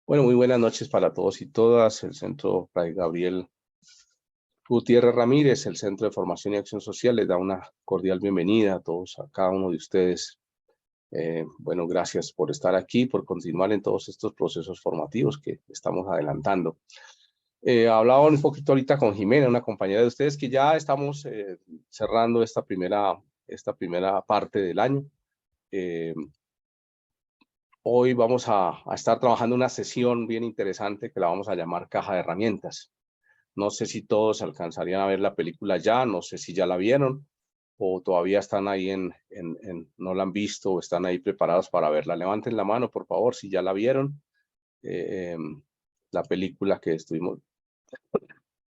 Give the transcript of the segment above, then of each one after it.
Bueno, muy buenas noches para todos y todas. El Centro Fray Gabriel Gutiérrez Ramírez, el Centro de Formación y Acción Social, les da una cordial bienvenida a todos, a cada uno de ustedes. Bueno, gracias por estar aquí, por continuar en todos estos procesos formativos que estamos adelantando. Hablaba un poquito ahorita con Jimena, una compañera de ustedes, que ya estamos cerrando esta primera parte del año. Eh, Hoy vamos a estar trabajando una sesión bien interesante que la vamos a llamar Caja de Herramientas. No sé si todos alcanzarían a ver la película ya, no sé si ya la vieron o todavía están ahí no la han visto o están ahí preparados para verla. Levanten la mano, por favor, si ya la vieron. Eh, la película que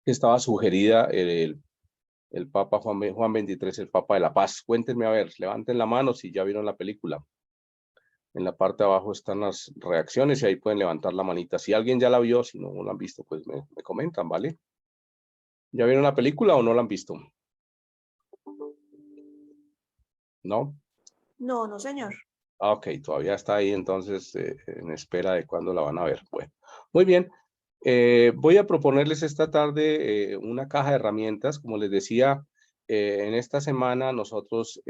estaba sugerida, el Papa Juan 23, el Papa de la Paz. Cuéntenme, a ver, levanten la mano si ya vieron la película. En la parte de abajo están las reacciones y ahí pueden levantar la manita. Si alguien ya la vio, si no la han visto, pues me comentan, ¿vale? ¿Ya vieron la película o no la han visto? ¿No? No, no, señor. Ok, todavía está ahí entonces en espera de cuándo la van a ver. Bueno, muy bien. Voy a proponerles esta tarde una caja de herramientas. Como les decía, en esta semana nosotros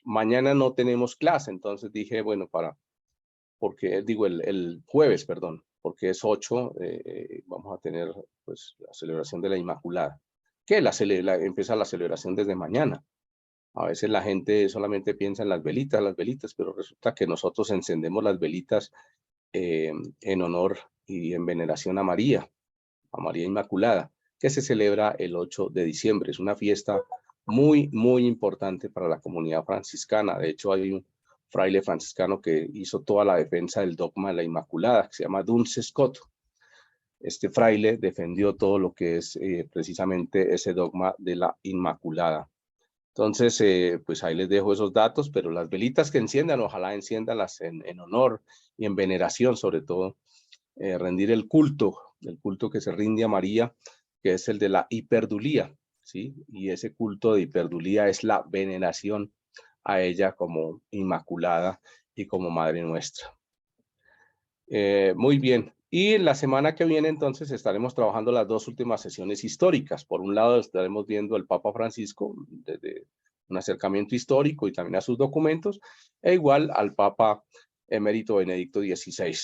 mañana no tenemos clase, entonces dije, bueno, porque digo el jueves, perdón, porque es 8, vamos a tener pues la celebración de la Inmaculada, que empieza la celebración desde mañana. A veces la gente solamente piensa en las velitas, pero resulta que nosotros encendemos las velitas en honor y en veneración a María Inmaculada, que se celebra el 8 de diciembre. Es una fiesta muy, muy importante para la comunidad franciscana. De hecho, hay un fraile franciscano que hizo toda la defensa del dogma de la Inmaculada, que se llama Duns Scott. Este fraile defendió todo lo que es precisamente ese dogma de la Inmaculada. Entonces, pues ahí les dejo esos datos, pero las velitas que enciendan, ojalá enciéndanlas en honor y en veneración, sobre todo, rendir el culto que se rinde a María, que es el de la hiperdulía, ¿sí? Y ese culto de hiperdulía es la veneración a ella como Inmaculada y como Madre nuestra. Muy bien. Y la semana que viene entonces estaremos trabajando las dos últimas sesiones históricas. Por un lado estaremos viendo al Papa Francisco desde un acercamiento histórico y también a sus documentos, e igual al Papa Emérito Benedicto XVI,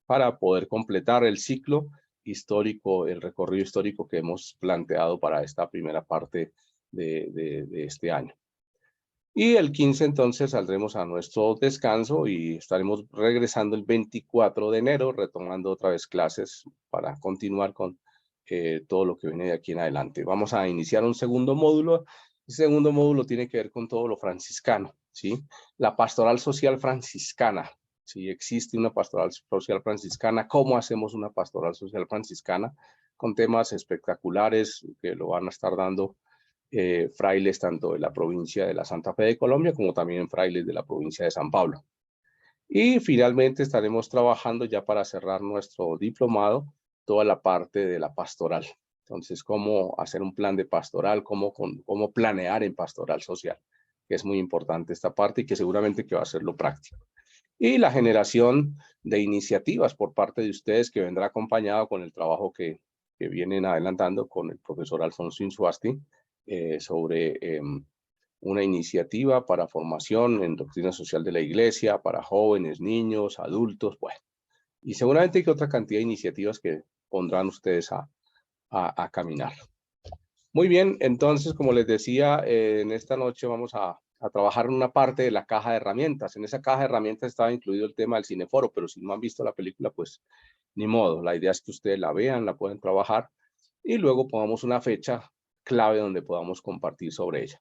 para poder completar el ciclo histórico, el recorrido histórico que hemos planteado para esta primera parte de este año. Y el 15 entonces saldremos a nuestro descanso y estaremos regresando el 24 de enero, retomando otra vez clases para continuar con todo lo que viene de aquí en adelante. Vamos a iniciar un segundo módulo. El segundo módulo tiene que ver con todo lo franciscano, ¿sí? La pastoral social franciscana. Si existe una pastoral social franciscana, ¿cómo hacemos una pastoral social franciscana? Con temas espectaculares que lo van a estar dando frailes tanto de la provincia de la Santa Fe de Colombia como también frailes de la provincia de San Pablo. Y finalmente estaremos trabajando ya para cerrar nuestro diplomado, toda la parte de la pastoral. Entonces, cómo hacer un plan de pastoral, cómo planear en pastoral social, que es muy importante esta parte y que seguramente que va a ser lo práctico. Y la generación de iniciativas por parte de ustedes que vendrá acompañado con el trabajo que vienen adelantando con el profesor Alfonso Insuasti sobre una iniciativa para formación en doctrina social de la iglesia, para jóvenes, niños, adultos, bueno, y seguramente que otra cantidad de iniciativas que pondrán ustedes a caminar. Muy bien, entonces, como les decía, en esta noche vamos a trabajar en una parte de la caja de herramientas. En esa caja de herramientas estaba incluido el tema del cineforo, pero si no han visto la película, pues ni modo. La idea es que ustedes la vean, la pueden trabajar y luego pongamos una fecha clave donde podamos compartir sobre ella.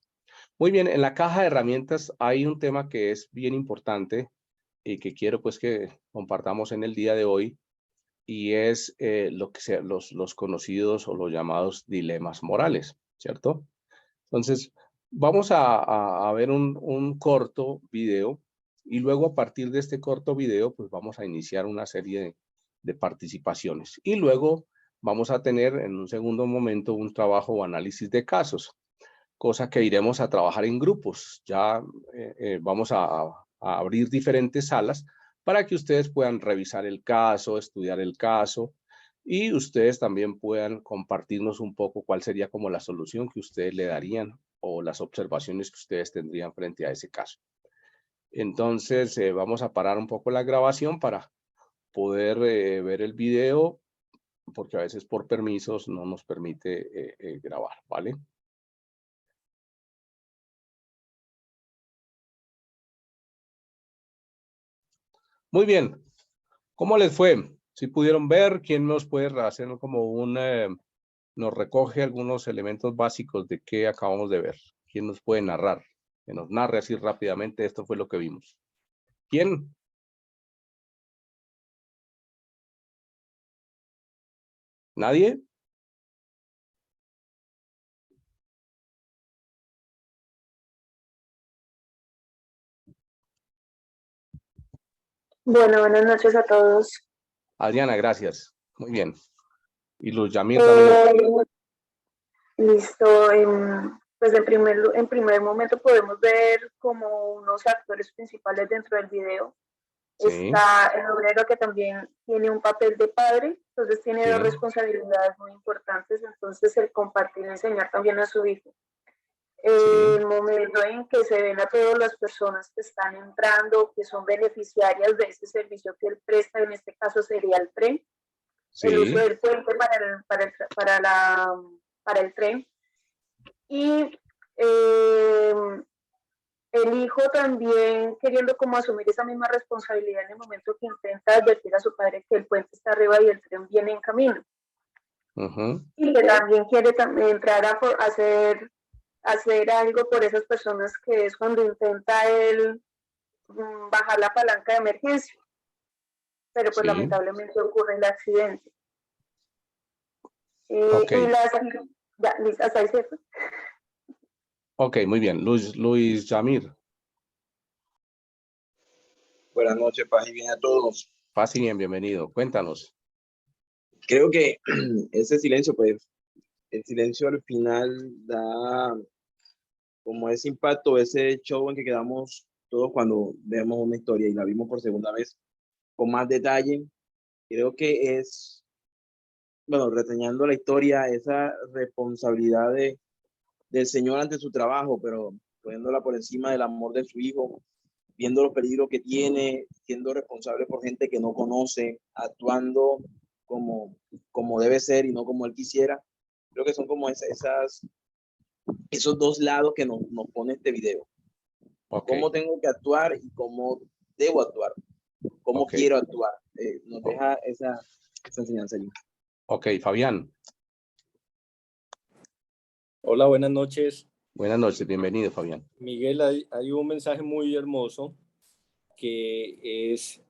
Muy bien, en la caja de herramientas hay un tema que es bien importante y que quiero pues que compartamos en el día de hoy, y es lo que los conocidos o los llamados dilemas morales, ¿cierto? Entonces, vamos a ver un corto video y luego a partir de este corto video, pues vamos a iniciar una serie de participaciones y luego vamos a tener en un segundo momento un trabajo o análisis de casos, cosa que iremos a trabajar en grupos. Ya vamos a abrir diferentes salas para que ustedes puedan revisar el caso, estudiar el caso, y ustedes también puedan compartirnos un poco cuál sería como la solución que ustedes le darían o las observaciones que ustedes tendrían frente a ese caso. Entonces, vamos a parar un poco la grabación para poder ver el video, porque a veces por permisos no nos permite grabar, ¿vale? Muy bien. ¿Cómo les fue? ¿Sí pudieron ver? ¿Quién nos puede hacer como nos recoge algunos elementos básicos de qué acabamos de ver? ¿Quién nos puede narrar? Que nos narre así rápidamente, esto fue lo que vimos. ¿Quién? ¿Nadie? Bueno, buenas noches a todos. Adriana, gracias. Muy bien. Y Luz Yamir también. Listo. Pues en primer momento podemos ver como unos actores principales dentro del video. Sí. Está el obrero, que también tiene un papel de padre, entonces tiene Sí. dos responsabilidades muy importantes, entonces el compartir y enseñar también a su hijo. El momento en que se ven a todas las personas que están entrando, que son beneficiarias de este servicio que él presta, en este caso sería el tren, Sí. el uso del puente para el tren. Y el hijo también queriendo como asumir esa misma responsabilidad en el momento que intenta advertir a su padre que el puente está arriba y el tren viene en camino. Y que también quiere entrar a hacer algo por esas personas, que es cuando intenta él bajar la palanca de emergencia. Pero pues lamentablemente ocurre el accidente. Okay. Y hasta ahí, ¿cierto? Ok, muy bien. Luis Yamir. Buenas noches, paz y bien a todos. Paz y bien, bienvenido. Cuéntanos. Creo que ese silencio, pues, el silencio al final da como ese impacto, ese show en que quedamos todos cuando vemos una historia y la vimos por segunda vez con más detalle. Creo que es, bueno, reseñando la historia, esa responsabilidad del Señor ante su trabajo, pero poniéndola por encima del amor de su hijo, viendo los peligros que tiene, siendo responsable por gente que no conoce, actuando como debe ser y no como él quisiera. Creo que son como esos dos lados que nos pone este video. Okay. Cómo tengo que actuar y cómo debo actuar, cómo quiero actuar. Nos deja esa enseñanza allí. Ok, Fabián. Hola, buenas noches. Buenas noches, bienvenido, Fabián. Miguel, hay un mensaje muy hermoso que es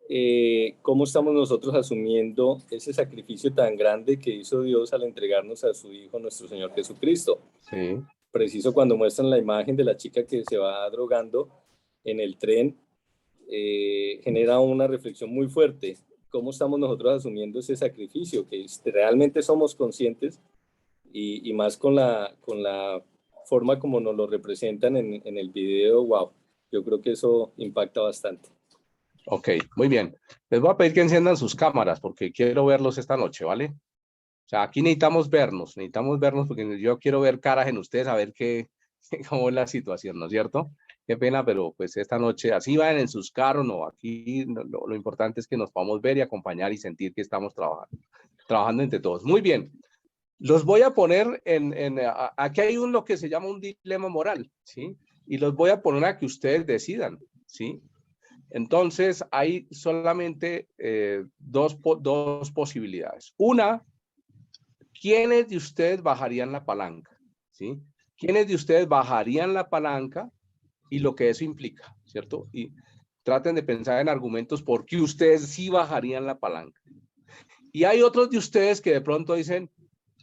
cómo estamos nosotros asumiendo ese sacrificio tan grande que hizo Dios al entregarnos a su Hijo, nuestro Señor Jesucristo. Sí. Preciso cuando muestran la imagen de la chica que se va drogando en el tren, genera una reflexión muy fuerte. ¿Cómo estamos nosotros asumiendo ese sacrificio? Que realmente somos conscientes y más con la forma como nos lo representan en el video. Wow, yo creo que eso impacta bastante. Ok, muy bien. Les voy a pedir que enciendan sus cámaras porque quiero verlos esta noche, ¿vale? O sea, aquí necesitamos vernos porque yo quiero ver caras en ustedes, a ver cómo es la situación, ¿no es cierto? Qué pena, pero pues esta noche, así vayan en sus carros, no, aquí lo importante es que nos podamos ver y acompañar y sentir que estamos trabajando entre todos. Muy bien. Los voy a poner aquí hay lo que se llama un dilema moral, ¿sí? Y los voy a poner a que ustedes decidan, ¿sí? Entonces, hay solamente dos posibilidades. Una, ¿quiénes de ustedes bajarían la palanca? ¿Sí? ¿Quiénes de ustedes bajarían la palanca y lo que eso implica, ¿cierto? Y traten de pensar en argumentos por qué ustedes sí bajarían la palanca. Y hay otros de ustedes que de pronto dicen,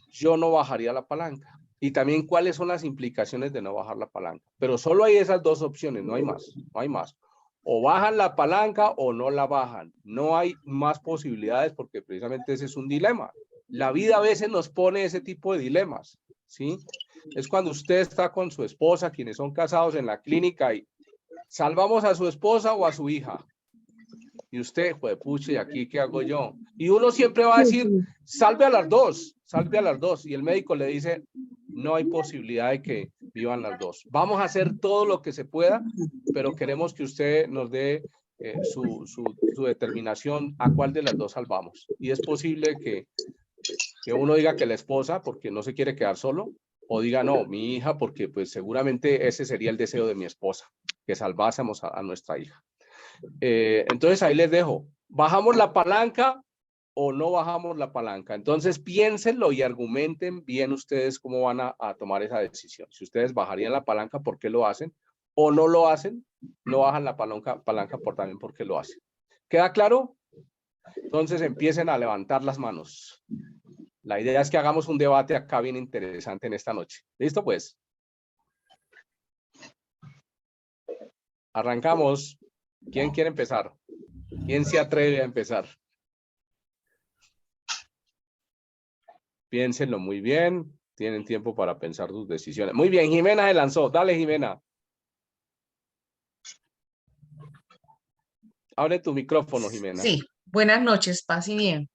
yo no bajaría la palanca. Y también cuáles son las implicaciones de no bajar la palanca. Pero solo hay esas dos opciones, no hay más, no hay más. O bajan la palanca o no la bajan. No hay más posibilidades porque precisamente ese es un dilema. La vida a veces nos pone ese tipo de dilemas, ¿sí? Es cuando usted está con su esposa, quienes son casados en la clínica y salvamos a su esposa o a su hija. Y usted, pues, pucha, ¿y aquí qué hago yo? Y uno siempre va a decir, salve a las dos, salve a las dos. Y el médico le dice, no hay posibilidad de que vivan las dos. Vamos a hacer todo lo que se pueda, pero queremos que usted nos dé su determinación a cuál de las dos salvamos. Y es posible que uno diga que la esposa, porque no se quiere quedar solo, o diga, no, mi hija, porque pues seguramente ese sería el deseo de mi esposa, que salvásemos a nuestra hija. Entonces ahí les dejo, ¿bajamos la palanca o no bajamos la palanca? Entonces piénsenlo y argumenten bien ustedes cómo van a tomar esa decisión. Si ustedes bajarían la palanca, ¿por qué lo hacen? O no lo hacen, no bajan la palanca por también porque lo hacen. ¿Queda claro? Entonces empiecen a levantar las manos. La idea es que hagamos un debate acá bien interesante en esta noche. ¿Listo pues? Arrancamos. ¿Quién quiere empezar? ¿Quién se atreve a empezar? Piénsenlo muy bien. Tienen tiempo para pensar sus decisiones. Muy bien, Jimena se lanzó. Dale, Jimena. Abre tu micrófono, Jimena. Sí, buenas noches, paz y bien.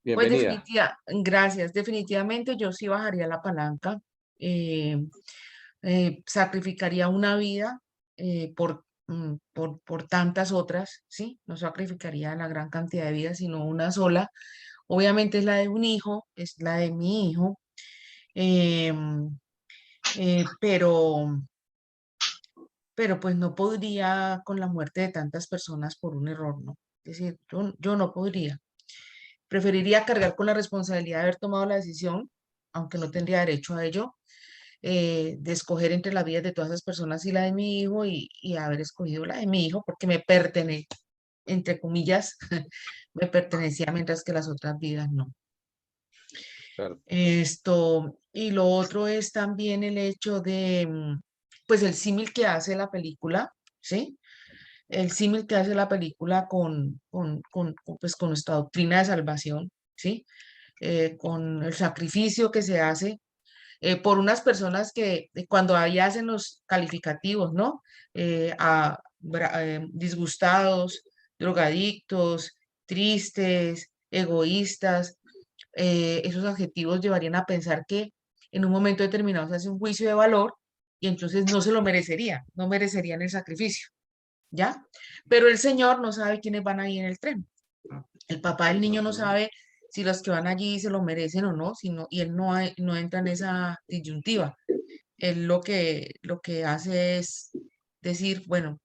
Bienvenida. Pues gracias. Definitivamente yo sí bajaría la palanca. Sacrificaría una vida por tantas otras, ¿sí? No sacrificaría la gran cantidad de vidas, sino una sola. Obviamente es la de un hijo, es la de mi hijo, pero pues no podría con la muerte de tantas personas por un error, ¿no? Es decir, yo no podría. Preferiría cargar con la responsabilidad de haber tomado la decisión, aunque no tendría derecho a ello, de escoger entre las vidas de todas esas personas y la de mi hijo y haber escogido la de mi hijo porque me pertenece, entre comillas, me pertenecía mientras que las otras vidas no. Claro. Y lo otro es también el hecho de, pues el símil que hace la película, ¿sí? El símil que hace la película pues, con nuestra doctrina de salvación, ¿sí? Con el sacrificio que se hace por unas personas que cuando ahí hacen los calificativos, ¿no? Disgustados, drogadictos, tristes, egoístas, esos adjetivos llevarían a pensar que en un momento determinado se hace un juicio de valor y entonces no se lo merecería, no merecerían el sacrificio, ¿ya? Pero el Señor no sabe quiénes van ahí en el tren. El papá del niño no sabe si los que van allí se lo merecen o no, y él no entra en esa disyuntiva. Él lo que hace es decir, bueno,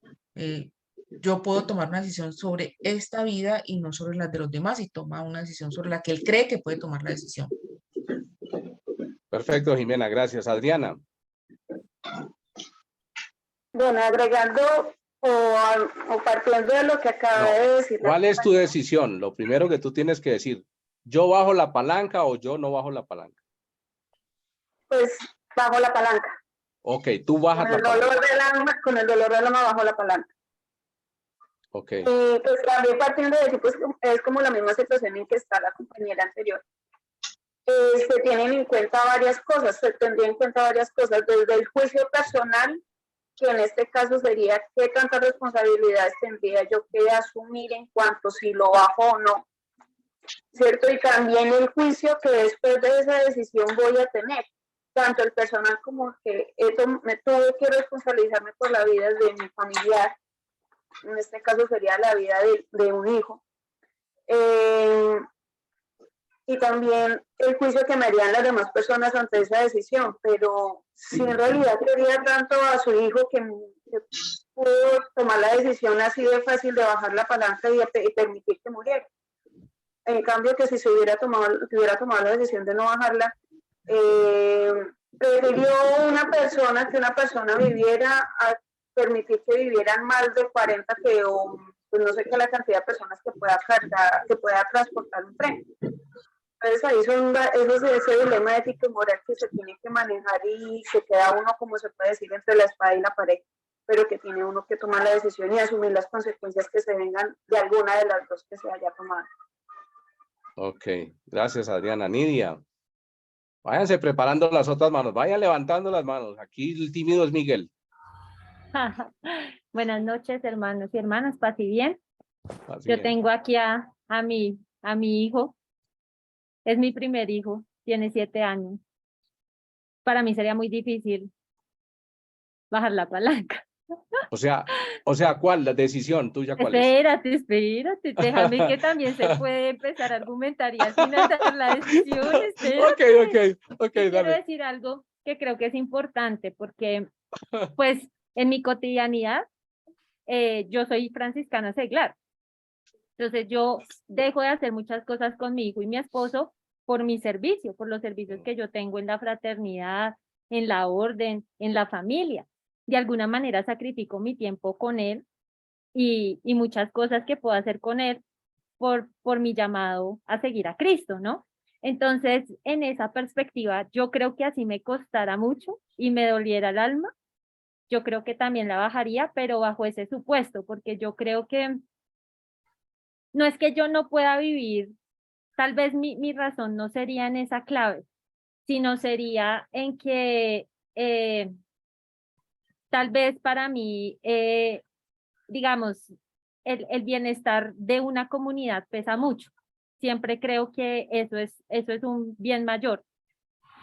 yo puedo tomar una decisión sobre esta vida y no sobre las de los demás, y toma una decisión sobre la que él cree que puede tomar la decisión. Perfecto, Jimena, gracias. Adriana. Bueno, agregando o partiendo de lo que acaba de decir. ¿Cuál es tu decisión? Lo primero que tú tienes que decir, ¿yo bajo la palanca o yo no bajo la palanca? Pues bajo la palanca. Ok, tú bajas la palanca. Con el dolor del alma bajo la palanca. Ok. Y pues también partiendo de eso, pues es como la misma situación en que está la compañera anterior. Se tienen en cuenta varias cosas, se tendría en cuenta varias cosas, desde el juicio personal, que en este caso sería qué tantas responsabilidades tendría yo que asumir en cuanto si lo bajo o no, ¿cierto? Y también el juicio que después de esa decisión voy a tener, tanto el personal como que me tuve que responsabilizarme por la vida de mi familiar, en este caso sería la vida de un hijo, y también el juicio que me harían las demás personas ante esa decisión, pero si en realidad quería tanto a su hijo que pudo tomar la decisión así de fácil de bajar la palanca y permitir que muriera. En cambio, que si se hubiera tomado la decisión de no bajarla, prefirió que una persona viviera a permitir que vivieran más de 40 pues no sé qué la cantidad de personas que pueda cargar, que pueda transportar un tren. Entonces ahí ese dilema ético y moral que se tiene que manejar y se queda uno, como se puede decir, entre la espada y la pared, pero que tiene uno que tomar la decisión y asumir las consecuencias que se vengan de alguna de las dos que se haya tomado. Ok, gracias Adriana. Nidia, váyanse preparando las otras manos, vayan levantando las manos. Aquí el tímido es Miguel. Buenas noches, hermanos y hermanas, paz y bien. Yo tengo aquí a mi hijo, es mi primer hijo, tiene 7 años. Para mí sería muy difícil bajar la palanca. O sea, ¿cuál? La decisión tuya, ¿cuál es? Espérate, déjame que también se puede empezar a argumentar y al final dar la decisión, espérate. Ok, Quiero dale. decir algo que creo que es importante porque, pues, en mi cotidianidad, yo soy franciscana seglar. Entonces yo dejo de hacer muchas cosas con mi hijo y mi esposo por mi servicio, por los servicios que yo tengo en la fraternidad, en la orden, en la familia. De alguna manera sacrifico mi tiempo con él y muchas cosas que puedo hacer con él por mi llamado a seguir a Cristo, ¿no? Entonces, en esa perspectiva, yo creo que así me costara mucho y me doliera el alma, yo creo que también la bajaría, pero bajo ese supuesto, porque yo creo que no es que yo no pueda vivir, tal vez mi razón no sería en esa clave, sino sería en que tal vez para mí, digamos, el bienestar de una comunidad pesa mucho. Siempre creo que eso es un bien mayor.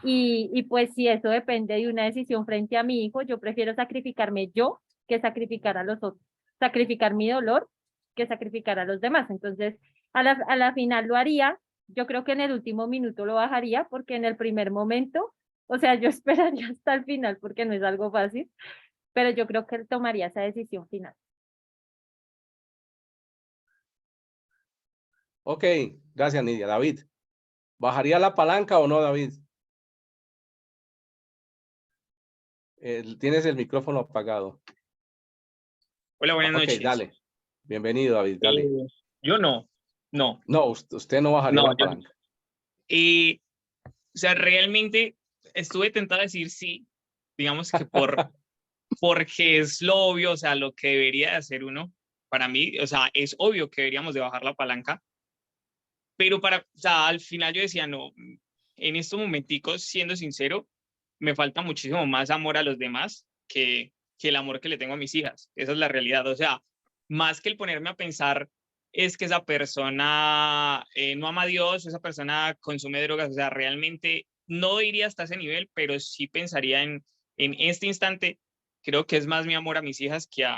Y pues si eso depende de una decisión frente a mi hijo, yo prefiero sacrificarme yo que sacrificar a los otros. Sacrificar mi dolor que sacrificar a los demás. Entonces, a la final lo haría. Yo creo que en el último minuto lo bajaría porque en el primer momento, o sea, yo esperaría hasta el final porque no es algo fácil, pero yo creo que él tomaría esa decisión final. Ok, gracias, Nidia. David, ¿bajaría la palanca o no, David? Tienes el micrófono apagado. Hola, buenas noches. Dale. Bienvenido, David, dale. Yo no. No, usted no bajaría la palanca. O sea, realmente estuve tentado a decir sí, digamos que porque es lo obvio, o sea, lo que debería de hacer uno. Para mí, o sea, es obvio que deberíamos de bajar la palanca, pero o sea, al final yo decía, no, en estos momenticos, siendo sincero, me falta muchísimo más amor a los demás que el amor que le tengo a mis hijas. Esa es la realidad. O sea, más que el ponerme a pensar es que esa persona no ama a Dios, esa persona consume drogas, o sea, realmente no iría hasta ese nivel, pero sí pensaría en este instante, creo que es más mi amor a mis hijas que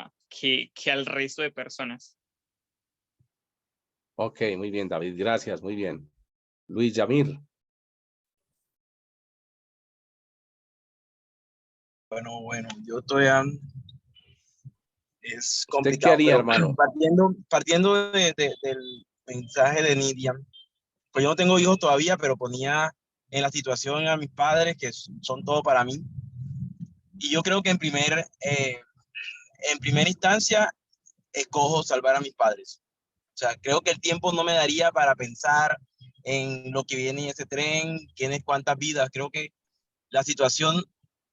al resto de personas. Ok, muy bien, David, gracias, muy bien. Luis Yamir. Bueno, yo todavía es complicado. ¿Usted qué haría, hermano? Partiendo del mensaje de Nidia, pues yo no tengo hijos todavía, pero ponía en la situación a mis padres, que son todo para mí. Y yo creo que en primera instancia, escojo salvar a mis padres. O sea, creo que el tiempo no me daría para pensar en lo que viene en ese tren, quiénes, cuántas vidas. Creo que la situación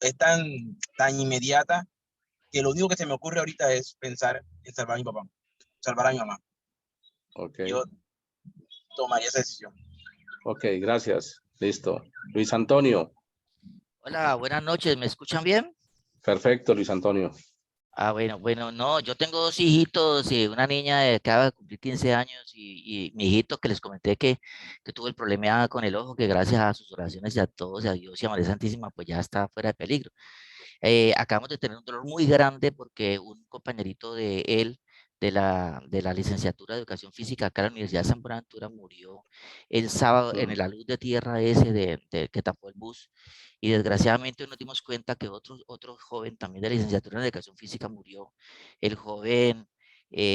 es tan inmediata que lo único que se me ocurre ahorita es pensar en salvar a mi papá, salvar a mi mamá. Okay. Yo tomaría esa decisión. Ok, gracias. Listo. Luis Antonio. Hola, buenas noches. ¿Me escuchan bien? Perfecto, Luis Antonio. Ah, bueno, no, yo tengo 2 hijitos, una niña que acaba de cumplir 15 años y mi hijito que les comenté que tuvo el problema con el ojo, que gracias a sus oraciones y a todos, y a Dios y a María Santísima, pues ya está fuera de peligro. Acabamos de tener un dolor muy grande porque un compañerito de él, de la licenciatura de Educación Física acá en la Universidad de San Buenaventura, murió el sábado en la luz de tierra ese que tapó el bus. Y desgraciadamente nos dimos cuenta que otro joven también de la licenciatura en Educación Física murió, el joven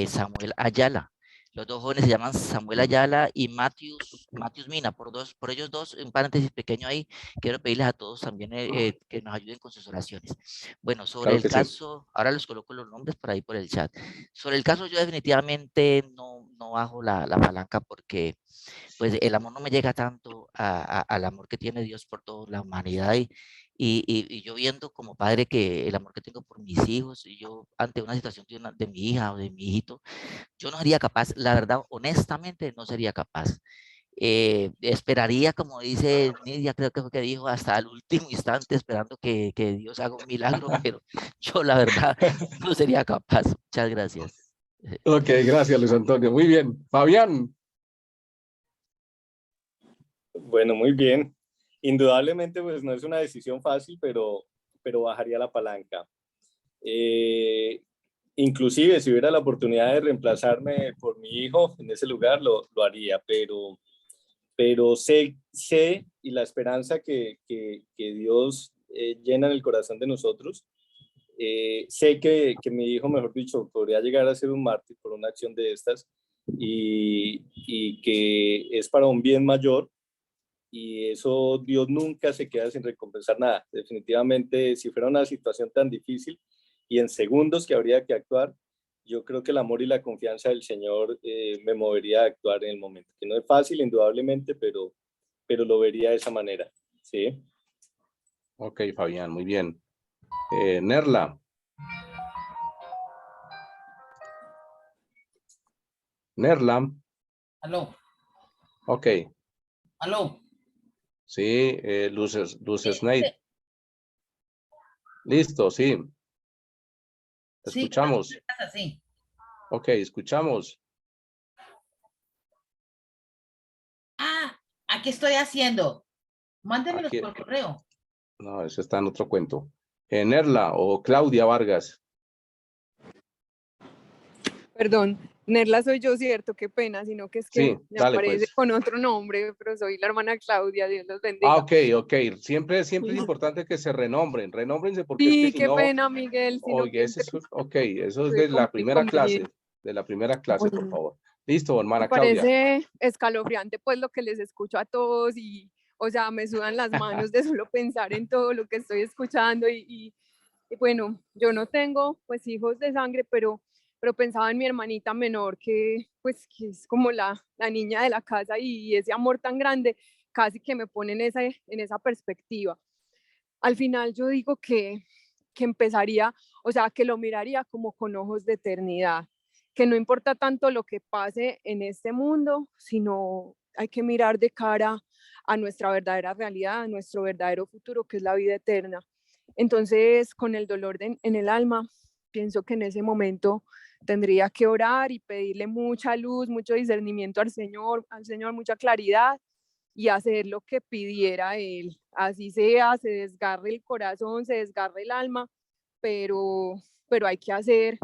Samuel Ayala. Los 2 jóvenes se llaman Samuel Ayala y Matthews Mina. Por ellos dos, un paréntesis pequeño ahí, quiero pedirles a todos también que nos ayuden con sus oraciones. Bueno, sobre el caso, ahora les coloco los nombres por ahí por el chat. Sobre el caso, yo definitivamente no bajo la palanca porque pues el amor no me llega tanto al amor que tiene Dios por toda la humanidad y yo viendo como padre que el amor que tengo por mis hijos y yo ante una situación de mi hija o de mi hijito, yo no sería capaz, la verdad, honestamente no sería capaz. Esperaría, como dice Nidia, creo que fue que dijo, hasta el último instante esperando que Dios haga un milagro, pero yo la verdad no sería capaz. Muchas gracias. Ok, gracias Luis Antonio. Muy bien. Fabián. Bueno, muy bien. Indudablemente, pues no es una decisión fácil, pero bajaría la palanca. Inclusive, si hubiera la oportunidad de reemplazarme por mi hijo en ese lugar, lo haría, pero sé y la esperanza que Dios llena en el corazón de nosotros, sé que mi hijo, mejor dicho, podría llegar a ser un mártir por una acción de estas y que es para un bien mayor, y eso Dios nunca se queda sin recompensar nada. Definitivamente, si fuera una situación tan difícil y en segundos que habría que actuar, yo creo que el amor y la confianza del Señor me movería a actuar en el momento, que no es fácil, indudablemente, pero lo vería de esa manera, ¿sí? Ok, Fabián, muy bien. Nerla. Nerla. Aló, Ok. aló. Sí, Luz Sneid. Listo, sí. Sí, Escuchamos. sí. Ok, escuchamos. Ah, aquí estoy haciendo. Mándemelos Aquí, por correo. no, eso está en otro cuento. Nerla o Claudia Vargas. Perdón, Nerla soy yo, cierto, qué pena, sino que es que Sí, me dale aparece pues. con otro nombre, pero soy la hermana Claudia, Dios los Ah, bendiga. ok. Siempre es importante que se renombren. Renómbrense porque es que Sí, si qué no, pena, Miguel, sino oye, que ok, eso es tuve de como la un primera clase. inconveniente. De la primera clase, por Bueno, favor. Listo, me hermana Claudia. parece escalofriante pues lo que les escucho a todos y, o sea, me sudan las manos de solo pensar en todo lo que estoy escuchando y bueno, yo no tengo pues hijos de sangre, pero pensaba en mi hermanita menor que pues que es como la niña de la casa y ese amor tan grande casi que me pone en esa perspectiva. Al final yo digo que empezaría, o sea, que lo miraría como con ojos de eternidad, que no importa tanto lo que pase en este mundo, sino hay que mirar de cara a nuestra verdadera realidad, a nuestro verdadero futuro, que es la vida eterna. Entonces, con el dolor en el alma, pienso que en ese momento tendría que orar y pedirle mucha luz, mucho discernimiento al Señor, mucha claridad y hacer lo que pidiera Él. Así sea, se desgarre el corazón, se desgarre el alma, pero hay que hacer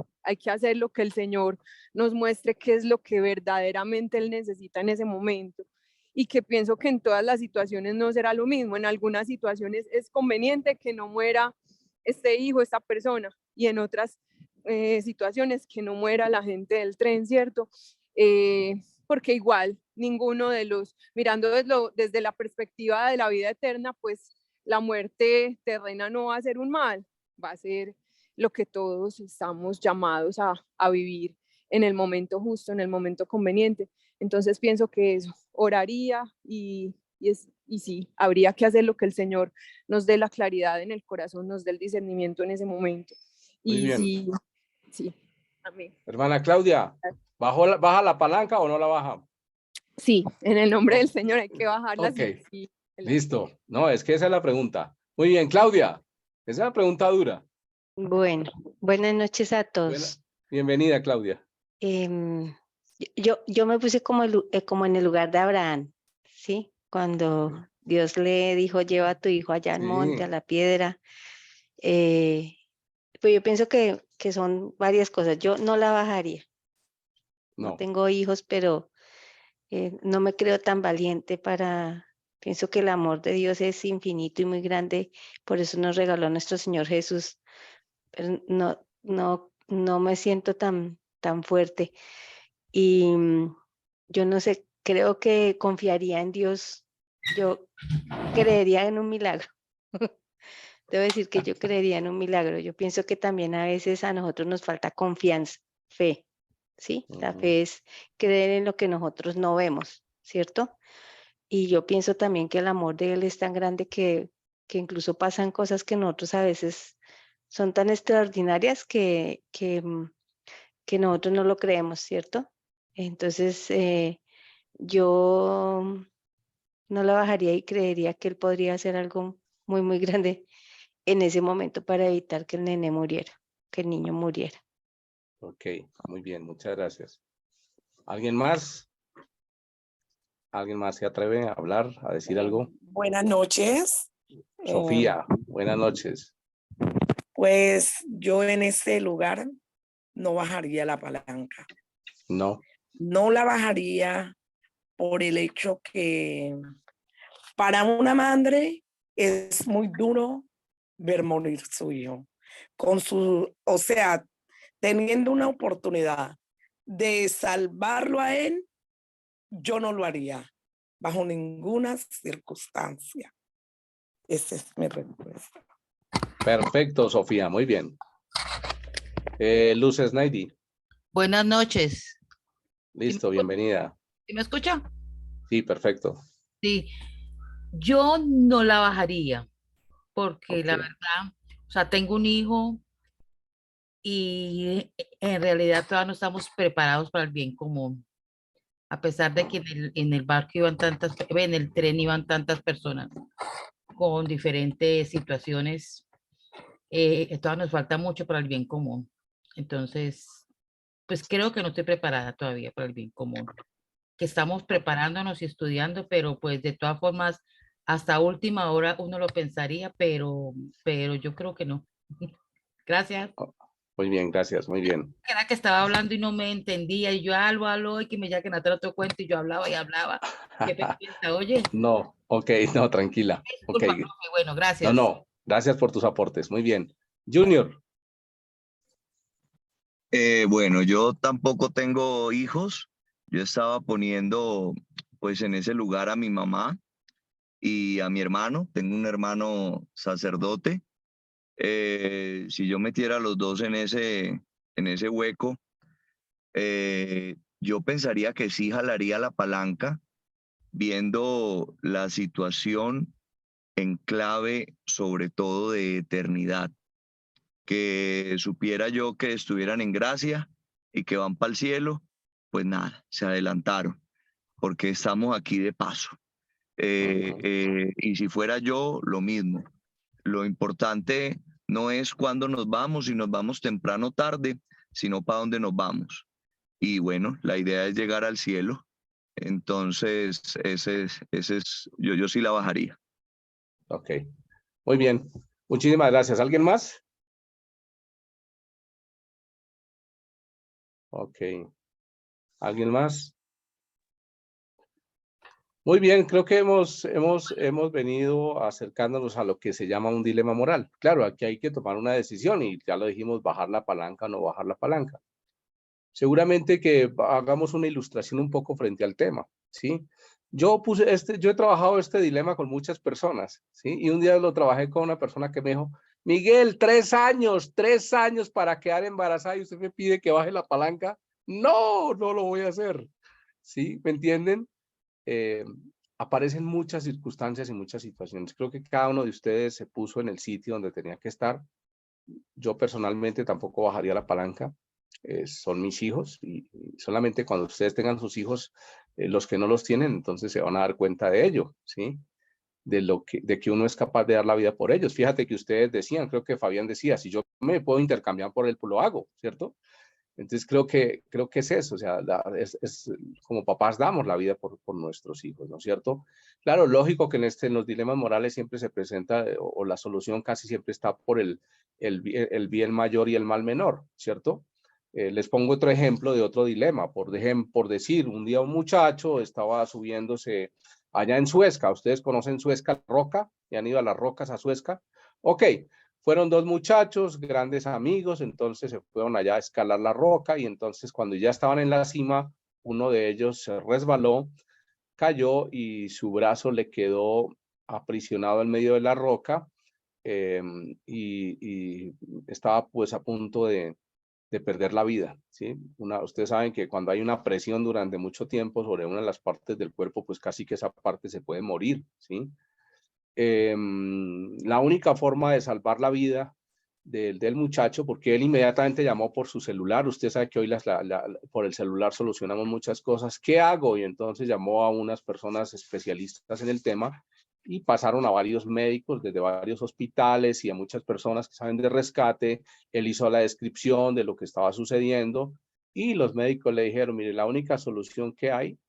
lo que el Señor nos muestre qué es lo que verdaderamente Él necesita en ese momento. Y que pienso que en todas las situaciones no será lo mismo. En algunas situaciones es conveniente que no muera este hijo, esta persona, y en otras situaciones que no muera la gente del tren, ¿cierto? Porque igual ninguno de los, mirando desde la perspectiva de la vida eterna, pues la muerte terrena no va a ser un mal, va a ser lo que todos estamos llamados a vivir en el momento justo, en el momento conveniente. Entonces pienso que eso, oraría y sí, habría que hacer lo que el Señor nos dé la claridad en el corazón, nos dé el discernimiento en ese momento. Muy Y bien. sí, sí, amén. Hermana Claudia, ¿baja la palanca o no la baja? Sí, en el nombre Oh, del Señor hay que bajarla. ok, Sí, listo. No, es que esa es la pregunta. Muy bien, Claudia. Esa es la pregunta dura. Bueno, buenas noches a Buena. todos. Bienvenida, Claudia. Yo me puse como en el lugar de Abraham, ¿sí? Cuando Dios le dijo, lleva a tu hijo allá al monte, a Sí, la piedra. Pues yo pienso que son varias cosas. Yo no la bajaría. No no. tengo hijos, pero no me creo tan valiente pienso que el amor de Dios es infinito y muy grande, por eso nos regaló nuestro Señor Jesús, pero no me siento tan fuerte. Y yo no sé, creo que confiaría en Dios, yo creería en un milagro. Debo decir que yo creería en un milagro. Yo pienso que también a veces a nosotros nos falta confianza, fe, ¿sí? La fe es creer en lo que nosotros no vemos, ¿cierto? Y yo pienso también que el amor de Él es tan grande que incluso pasan cosas que nosotros a veces son tan extraordinarias que nosotros no lo creemos, ¿cierto? Entonces, yo no la bajaría y creería que Él podría hacer algo muy, muy grande en ese momento para evitar que el nene muriera, que el niño muriera. Ok, muy bien, muchas gracias. ¿Alguien más? ¿Alguien más se atreve a hablar, a decir algo? Buenas noches. Sofía, buenas noches. Pues yo en ese lugar no bajaría la palanca. No. No la bajaría por el hecho que para una madre es muy duro ver morir su hijo. O sea, teniendo una oportunidad de salvarlo a él, yo no lo haría bajo ninguna circunstancia. Esa es mi respuesta. Perfecto, Sofía, muy bien. Luz Snaidy. Buenas noches. Listo, bienvenida. ¿Sí me escucha? Sí, perfecto. Sí, yo no la bajaría porque la verdad, o sea, tengo un hijo y en realidad todavía no estamos preparados para el bien común. A pesar de que en el barco iban tantas, en el tren iban tantas personas con diferentes situaciones, todavía nos falta mucho para el bien común. Entonces, pues creo que no estoy preparada todavía para el bien común. Que estamos preparándonos y estudiando, pero pues de todas formas, hasta última hora uno lo pensaría, pero yo creo que no. Gracias. Muy bien, gracias, muy bien. Era que estaba hablando y no me entendía, y yo algo, y que me ya que Natalia otro cuento, y yo hablaba y hablaba. ¿Qué piensa? Oye. No, ok, no, tranquila. Disculpa, Okay. profe, bueno, gracias. No, gracias por tus aportes, muy bien. Junior. Bueno, yo tampoco tengo hijos. Yo estaba poniendo pues en ese lugar a mi mamá y a mi hermano. Tengo un hermano sacerdote. Si yo metiera a los dos en ese hueco, yo pensaría que sí jalaría la palanca, viendo la situación en clave sobre todo de eternidad. Que supiera yo que estuvieran en gracia y que van para el cielo, pues nada, se adelantaron, porque estamos aquí de paso. Y si fuera yo, lo mismo. Lo importante no es cuándo nos vamos, si nos vamos temprano o tarde, sino para dónde nos vamos. Y bueno, la idea es llegar al cielo. Entonces, yo sí la bajaría. Ok, muy bien. Muchísimas gracias. ¿Alguien más? Ok. ¿Alguien más? Muy bien, creo que hemos venido acercándonos a lo que se llama un dilema moral. Claro, aquí hay que tomar una decisión y ya lo dijimos, bajar la palanca o no bajar la palanca. Seguramente que hagamos una ilustración un poco frente al tema, ¿sí? Yo he trabajado este dilema con muchas personas, ¿sí? Y un día lo trabajé con una persona que me dijo, Miguel, 3 años para quedar embarazada y usted me pide que baje la palanca. No, no lo voy a hacer, ¿sí? ¿Me entienden? Aparecen muchas circunstancias y muchas situaciones. Creo que cada uno de ustedes se puso en el sitio donde tenía que estar. Yo personalmente tampoco bajaría la palanca. Son mis hijos y solamente cuando ustedes tengan sus hijos, los que no los tienen, entonces se van a dar cuenta de ello, ¿sí? De que uno es capaz de dar la vida por ellos. Fíjate que ustedes decían, creo que Fabián decía, si yo me puedo intercambiar por él, pues lo hago, ¿cierto? Entonces creo que es eso, o sea, como papás damos la vida por nuestros hijos, ¿no es cierto? Claro, lógico que en los dilemas morales siempre se presenta, o la solución casi siempre está por el bien mayor y el mal menor, ¿cierto? Les pongo otro ejemplo de otro dilema, por decir, un día un muchacho estaba subiéndose allá en Suezca, ¿ustedes conocen Suezca, la Roca? ¿Y han ido a las rocas a Suezca? Ok. Fueron 2 muchachos, grandes amigos, entonces se fueron allá a escalar la roca y entonces cuando ya estaban en la cima, uno de ellos se resbaló, cayó y su brazo le quedó aprisionado en medio de la roca y estaba pues a punto de perder la vida, ¿sí? Ustedes saben que cuando hay una presión durante mucho tiempo sobre una de las partes del cuerpo, pues casi que esa parte se puede morir, ¿sí? La única forma de salvar la vida del muchacho, porque él inmediatamente llamó por su celular, usted sabe que hoy por el celular solucionamos muchas cosas, ¿qué hago? Y entonces llamó a unas personas especialistas en el tema y pasaron a varios médicos desde varios hospitales y a muchas personas que saben de rescate. Él hizo la descripción de lo que estaba sucediendo y los médicos le dijeron, mire, la única solución que hay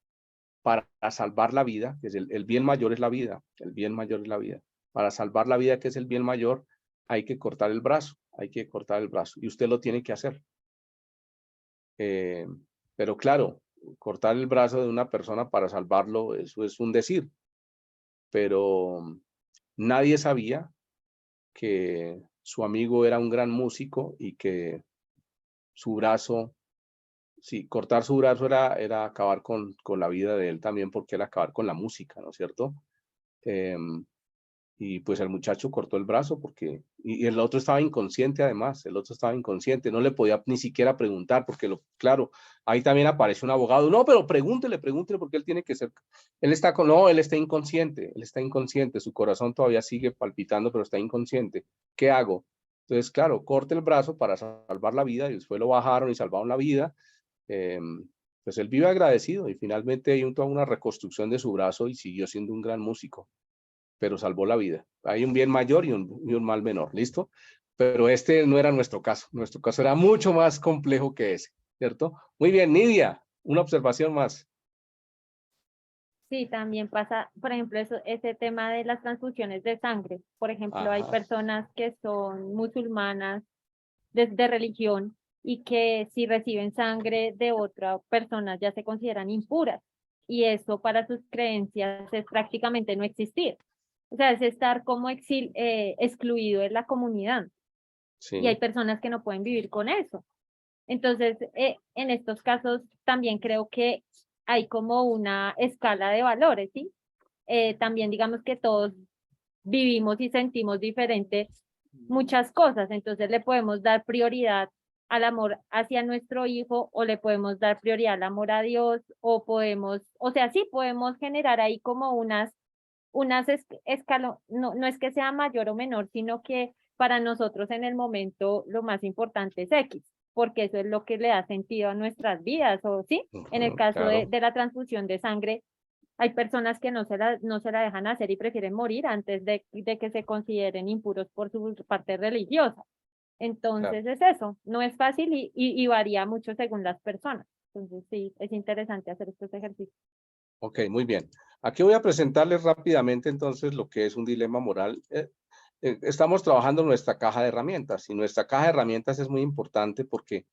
para salvar la vida, que es el bien mayor es la vida, el bien mayor es la vida. Para salvar la vida, que es el bien mayor, hay que cortar el brazo, hay que cortar el brazo y usted lo tiene que hacer. Pero claro, cortar el brazo de una persona para salvarlo, eso es un decir. Pero nadie sabía que su amigo era un gran músico y que su brazo, sí, cortar su brazo era acabar con la vida de él también, porque era acabar con la música, ¿no es cierto? Y pues el muchacho cortó el brazo porque, y el otro estaba inconsciente además, el otro estaba inconsciente, no le podía ni siquiera preguntar porque, claro, ahí también aparece un abogado, no, pero pregúntele porque él tiene que ser, él está inconsciente, su corazón todavía sigue palpitando, pero está inconsciente, ¿qué hago? Entonces, claro, corte el brazo para salvar la vida y después lo bajaron y salvaron la vida. Pues él vive agradecido y finalmente hay toda una reconstrucción de su brazo y siguió siendo un gran músico, pero salvó la vida. Hay un bien mayor y un mal menor, ¿listo? Pero este no era nuestro caso era mucho más complejo que ese, ¿cierto? Muy bien, Nidia, una observación más. Sí, también pasa, por ejemplo, ese tema de las transfusiones de sangre. Por ejemplo, hay Ajá. personas que son musulmanas de religión y que si reciben sangre de otra persona ya se consideran impuras. Y eso para sus creencias es prácticamente no existir. O sea, es estar como excluido de la comunidad. Sí. Y hay personas que no pueden vivir con eso. Entonces, en estos casos también creo que hay como una escala de valores, ¿sí? También digamos que todos vivimos y sentimos diferente muchas cosas, entonces le podemos dar prioridad al amor hacia nuestro hijo o le podemos dar prioridad al amor a Dios o podemos, o sea, sí podemos generar ahí como unas escalas, no es que sea mayor o menor, sino que para nosotros en el momento lo más importante es X, porque eso es lo que le da sentido a nuestras vidas, o sí, en el caso Claro. de la transfusión de sangre, hay personas que no se la dejan hacer y prefieren morir antes de que se consideren impuros por su parte religiosa. Entonces es eso, no es fácil y varía mucho según las personas. Entonces sí, es interesante hacer estos ejercicios. Ok, muy bien. Aquí voy a presentarles rápidamente entonces lo que es un dilema moral. Estamos trabajando en nuestra caja de herramientas y nuestra caja de herramientas es muy importante porque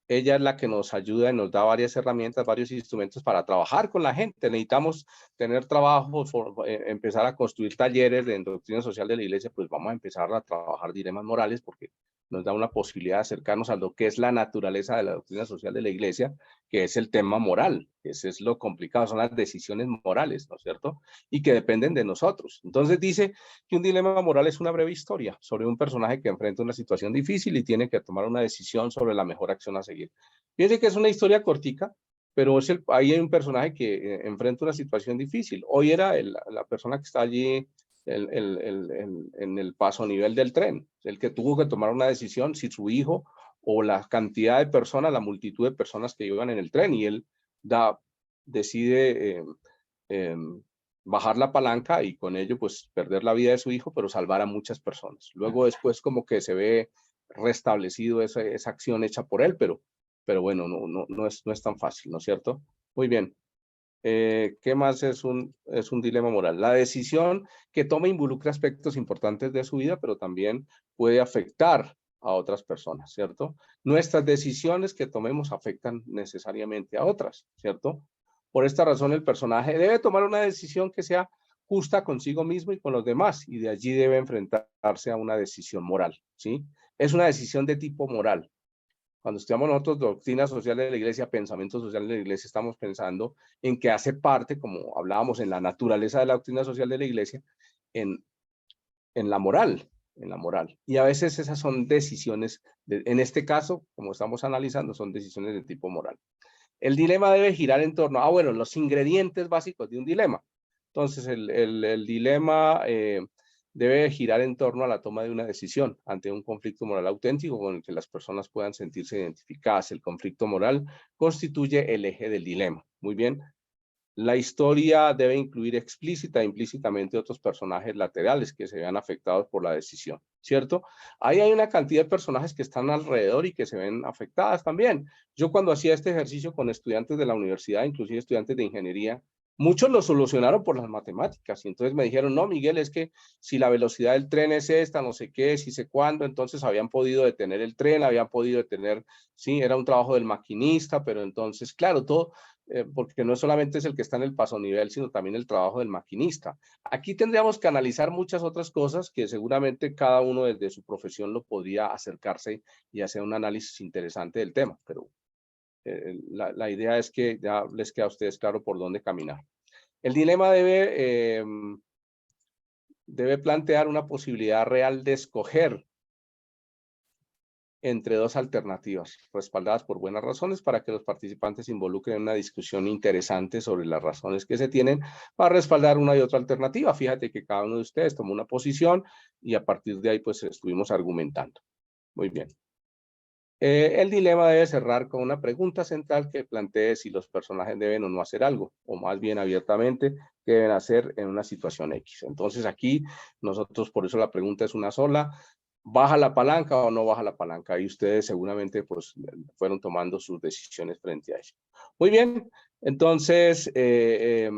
ella es la que nos ayuda y nos da varias herramientas, varios instrumentos para trabajar con la gente. Necesitamos tener trabajos, empezar a construir talleres de doctrina social de la iglesia, pues vamos a empezar a trabajar dilemas morales porque nos da una posibilidad de acercarnos a lo que es la naturaleza de la doctrina social de la iglesia, que es el tema moral. Ese es lo complicado, son las decisiones morales, ¿no es cierto? Y que dependen de nosotros. Entonces dice que un dilema moral es una breve historia sobre un personaje que enfrenta una situación difícil y tiene que tomar una decisión sobre la mejor acción a seguir. Fíjense que es una historia cortica, pero ahí hay un personaje que enfrenta una situación difícil. Hoy era la persona que está allí en el paso a nivel del tren, el que tuvo que tomar una decisión si su hijo o la cantidad de personas, la multitud de personas que iban en el tren, y él decide bajar la palanca y con ello pues perder la vida de su hijo, pero salvar a muchas personas. Luego después como que se ve restablecido esa acción hecha por él, pero bueno, no es tan fácil, ¿no es cierto? Muy bien. ¿Qué más es un dilema moral? La decisión que toma involucra aspectos importantes de su vida, pero también puede afectar a otras personas, ¿cierto? Nuestras decisiones que tomemos afectan necesariamente a otras, ¿cierto? Por esta razón, el personaje debe tomar una decisión que sea justa consigo mismo y con los demás, y de allí debe enfrentarse a una decisión moral, ¿sí? Es una decisión de tipo moral. Cuando estudiamos nosotros doctrina social de la iglesia, pensamiento social de la iglesia, estamos pensando en que hace parte, como hablábamos, en la naturaleza de la doctrina social de la iglesia, en la moral, Y a veces esas son decisiones, en este caso, como estamos analizando, son decisiones de tipo moral. El dilema debe girar en torno a, bueno, los ingredientes básicos de un dilema. Entonces, el dilema debe girar en torno a la toma de una decisión ante un conflicto moral auténtico con el que las personas puedan sentirse identificadas. El conflicto moral constituye el eje del dilema. Muy bien. La historia debe incluir explícita e implícitamente otros personajes laterales que se vean afectados por la decisión, ¿cierto? Ahí hay una cantidad de personajes que están alrededor y que se ven afectadas también. Yo cuando hacía este ejercicio con estudiantes de la universidad, inclusive estudiantes de ingeniería, muchos lo solucionaron por las matemáticas y entonces me dijeron, no, Miguel, es que si la velocidad del tren es esta, no sé qué, si sé cuándo, entonces habían podido detener el tren, habían podido detener, sí, era un trabajo del maquinista, pero entonces, claro, todo, porque no solamente es el que está en el pasonivel, sino también el trabajo del maquinista. Aquí tendríamos que analizar muchas otras cosas que seguramente cada uno desde su profesión lo podría acercarse y hacer un análisis interesante del tema, pero la idea es que ya les queda a ustedes claro por dónde caminar. El dilema debe plantear una posibilidad real de escoger entre dos alternativas, respaldadas por buenas razones para que los participantes se involucren en una discusión interesante sobre las razones que se tienen para respaldar una y otra alternativa. Fíjate que cada uno de ustedes tomó una posición y a partir de ahí pues estuvimos argumentando. Muy bien. El dilema debe cerrar con una pregunta central que plantee si los personajes deben o no hacer algo, o más bien abiertamente, qué deben hacer en una situación X. Entonces aquí nosotros, por eso la pregunta es una sola, ¿baja la palanca o no baja la palanca? Y ustedes seguramente pues fueron tomando sus decisiones frente a eso. Muy bien, entonces de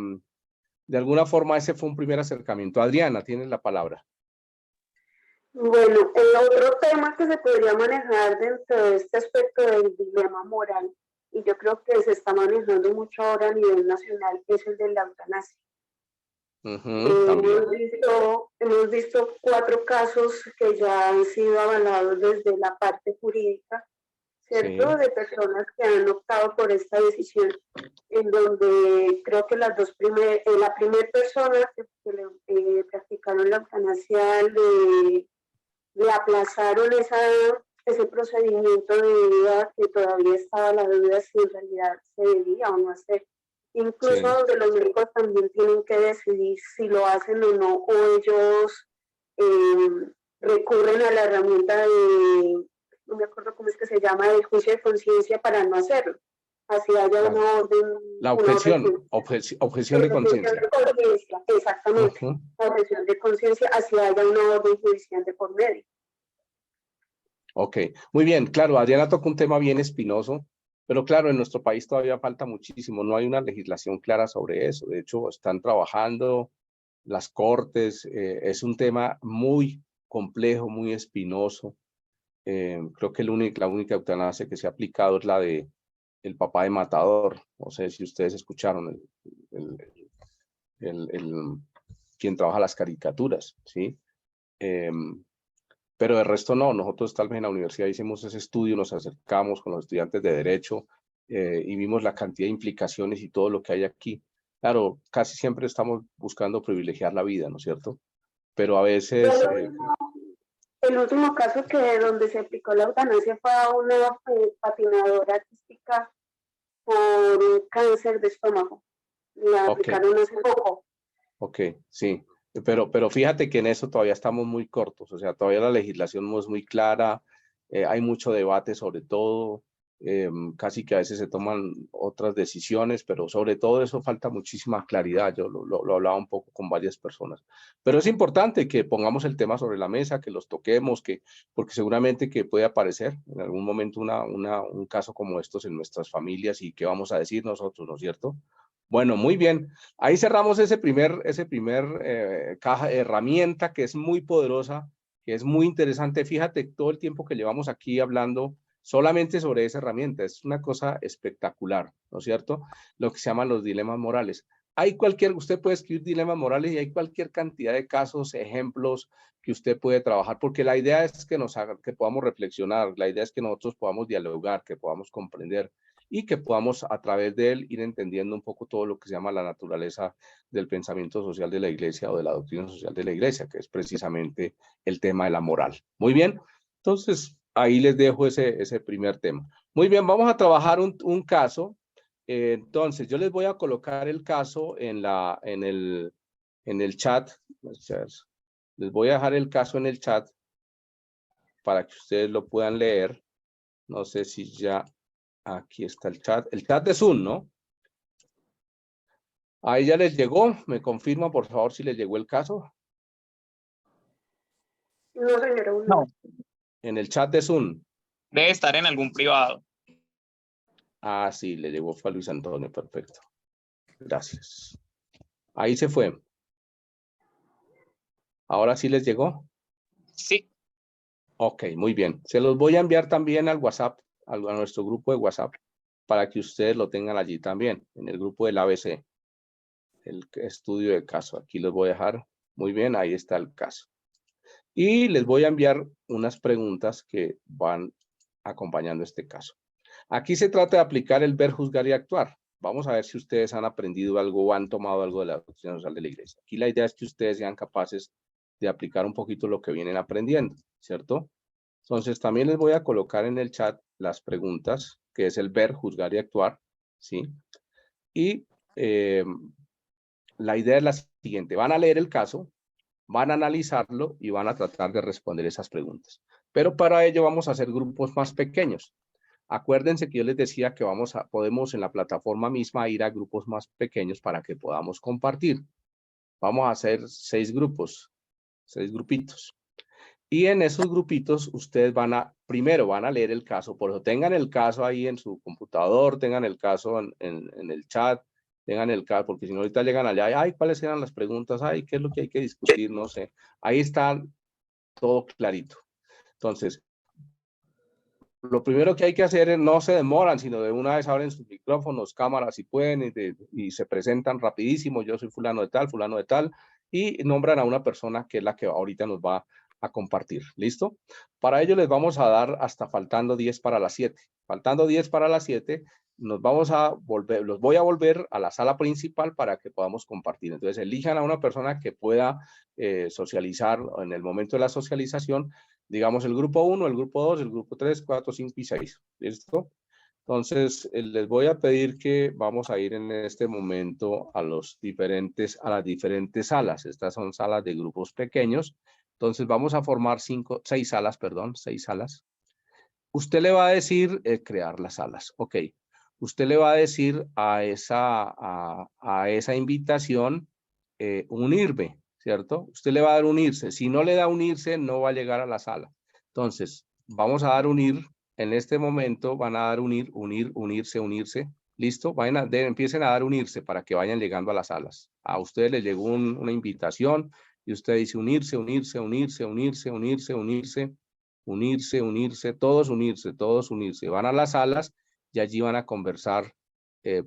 alguna forma ese fue un primer acercamiento. Adriana, tienes la palabra. Bueno, el otro tema que se podría manejar dentro de este aspecto del dilema moral, y yo creo que se está manejando mucho ahora a nivel nacional, es el de la eutanasia. Hemos visto 4 casos que ya han sido avalados desde la parte jurídica, ¿cierto? Sí. De personas que han optado por esta decisión, en donde creo que la primera persona que le practicaron la eutanasia le aplazaron ese procedimiento debido a que todavía estaba la duda si en realidad se debía o no hacer. Incluso sí. Donde los médicos también tienen que decidir si lo hacen o no, o ellos recurren a la herramienta de, no me acuerdo cómo es que se llama, del juicio de conciencia para no hacerlo. Así haya una orden. La objeción, objeción de conciencia. Exactamente, la objeción de conciencia, así haya una orden judicial de por medio. Ok, muy bien, claro, Adriana tocó un tema bien espinoso, pero claro, en nuestro país todavía falta muchísimo, no hay una legislación clara sobre eso, de hecho están trabajando las cortes, es un tema muy complejo, muy espinoso, creo que la única eutanasia que se ha aplicado es la de el papá de Matador, no sé si ustedes escucharon, quien trabaja las caricaturas, ¿sí? Pero de resto no, nosotros tal vez en la universidad hicimos ese estudio, nos acercamos con los estudiantes de Derecho y vimos la cantidad de implicaciones y todo lo que hay aquí. Claro, casi siempre estamos buscando privilegiar la vida, ¿no es cierto? Pero a veces... el último caso donde se aplicó la eutanasia fue a una patinadora artística por un cáncer de estómago. La aplicaron hace poco. Ok, sí. Pero fíjate que en eso todavía estamos muy cortos, o sea, todavía la legislación no es muy clara, hay mucho debate sobre todo, casi que a veces se toman otras decisiones, pero sobre todo eso falta muchísima claridad, yo lo hablaba un poco con varias personas. Pero es importante que pongamos el tema sobre la mesa, que los toquemos, porque seguramente que puede aparecer en algún momento un caso como estos en nuestras familias y qué vamos a decir nosotros, ¿no es cierto? Bueno, muy bien. Ahí cerramos ese primer caja de herramienta que es muy poderosa, que es muy interesante. Fíjate todo el tiempo que llevamos aquí hablando solamente sobre esa herramienta. Es una cosa espectacular, ¿no es cierto? Lo que se llaman los dilemas morales. Usted puede escribir dilemas morales y hay cualquier cantidad de casos, ejemplos que usted puede trabajar, porque la idea es que podamos reflexionar, la idea es que nosotros podamos dialogar, que podamos comprender y que podamos a través de él ir entendiendo un poco todo lo que se llama la naturaleza del pensamiento social de la iglesia o de la doctrina social de la iglesia, que es precisamente el tema de la moral. Muy bien, entonces ahí les dejo ese primer tema. Muy bien, vamos a trabajar un caso. Entonces yo les voy a colocar el caso en el chat. Les voy a dejar el caso en el chat para que ustedes lo puedan leer. No sé si ya... Aquí está el chat de Zoom, ¿no? ¿A ella les llegó? ¿Me confirma, por favor, si les llegó el caso? No, señora, No, En el chat de Zoom. debe estar en algún privado. Ah, sí, le llegó, fue a Luis Antonio, perfecto. Gracias. Ahí se fue. ¿Ahora sí les llegó? Sí. Ok, muy bien. Se los voy a enviar también al WhatsApp, a nuestro grupo de WhatsApp, para que ustedes lo tengan allí también, en el grupo del ABC, el estudio de caso. Aquí los voy a dejar. Muy bien, ahí está el caso. Y les voy a enviar unas preguntas que van acompañando este caso. Aquí se trata de aplicar el ver, juzgar y actuar. Vamos a ver si ustedes han aprendido algo o han tomado algo de la doctrina social de la iglesia. Aquí la idea es que ustedes sean capaces de aplicar un poquito lo que vienen aprendiendo, ¿cierto? Entonces también les voy a colocar en el chat las preguntas, que es el ver, juzgar y actuar, ¿sí? Y la idea es la siguiente. Van a leer el caso, van a analizarlo y van a tratar de responder esas preguntas. Pero para ello vamos a hacer grupos más pequeños. Acuérdense que yo les decía que podemos en la plataforma misma ir a grupos más pequeños para que podamos compartir. Vamos a hacer 6 grupos, 6 grupitos. Y en esos grupitos ustedes primero van a leer el caso, por eso tengan el caso ahí en su computador, tengan el caso en el chat, tengan el caso, porque si no ahorita llegan allá, ay, ¿cuáles eran las preguntas? Ay, ¿qué es lo que hay que discutir? No sé. Ahí está todo clarito. Entonces, lo primero que hay que hacer es no se demoran, sino de una vez abren sus micrófonos, cámaras si pueden y se presentan rapidísimo. Yo soy fulano de tal, y nombran a una persona que es la que ahorita nos va a compartir. ¿Listo? Para ello les vamos a dar hasta faltando 10 para las 7. Faltando 10 para las 7, los voy a volver a la sala principal para que podamos compartir. Entonces elijan a una persona que pueda socializar en el momento de la socialización, digamos el grupo 1, el grupo 2, el grupo 3, 4, 5 y 6. ¿Listo? Entonces, les voy a pedir que vamos a ir en este momento a las diferentes salas. Estas son salas de grupos pequeños. Entonces, vamos a formar 6 salas, perdón, 6 salas. Usted le va a decir crear las salas. Ok. Usted le va a decir a esa invitación unirme, ¿cierto? Usted le va a dar unirse. Si no le da unirse, no va a llegar a la sala. Entonces, vamos a dar unir. En este momento van a dar unirse, unirse. ¿Listo? Empiecen a dar unirse para que vayan llegando a las salas. A ustedes les llegó una invitación y usted dice unirse, unirse, unirse, unirse, unirse, unirse, unirse, unirse, todos unirse, todos unirse. Van a las salas y allí van a conversar,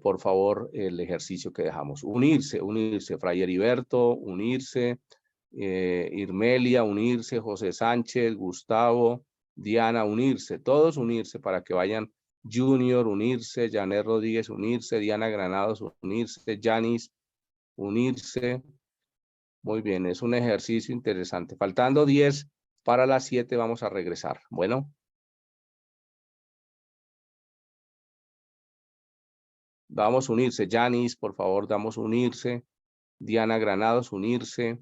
por favor, el ejercicio que dejamos. Unirse, unirse. Fray Heriberto, unirse. Irmelia, unirse. José Sánchez, Gustavo, Diana, unirse. Todos unirse para que vayan. Junior, unirse. Janet Rodríguez, unirse. Diana Granados, unirse. Yanis, unirse. Muy bien, es un ejercicio interesante. Faltando 10 para las 7 vamos a regresar. Bueno. Vamos a unirse. Yanis, por favor, damos unirse. Diana Granados, unirse.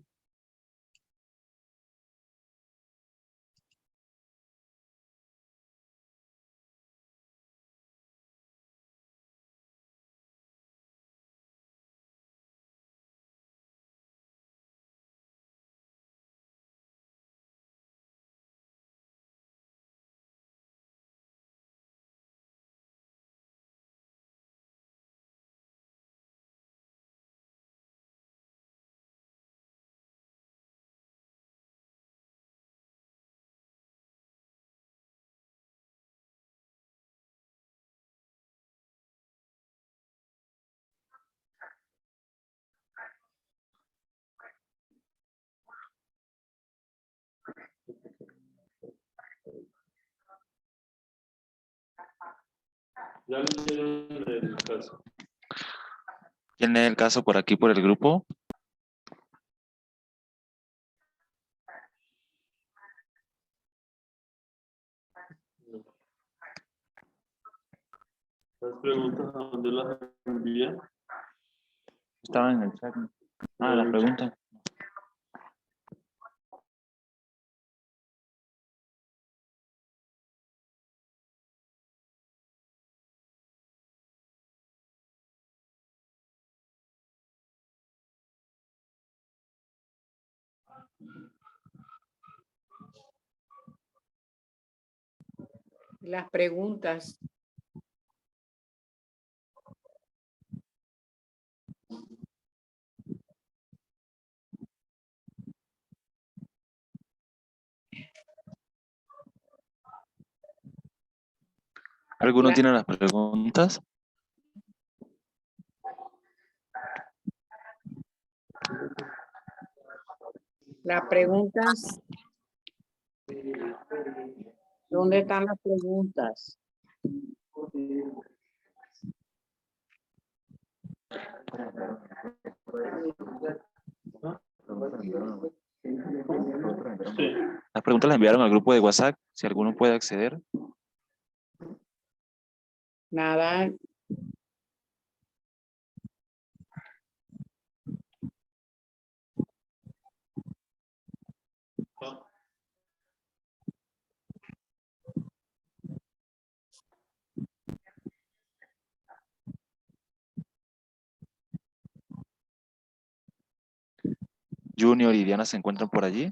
Ya leyeron el caso. ¿Tiene el caso por aquí, por el grupo? Las preguntas, ¿a dónde las envían? Estaban en el chat. Ah, la pregunta. Las preguntas. ¿Alguno La- tiene las preguntas? Las preguntas. ¿Dónde están las preguntas? Las preguntas las enviaron al grupo de WhatsApp, si alguno puede acceder. Nada. Junior y Diana se encuentran por allí.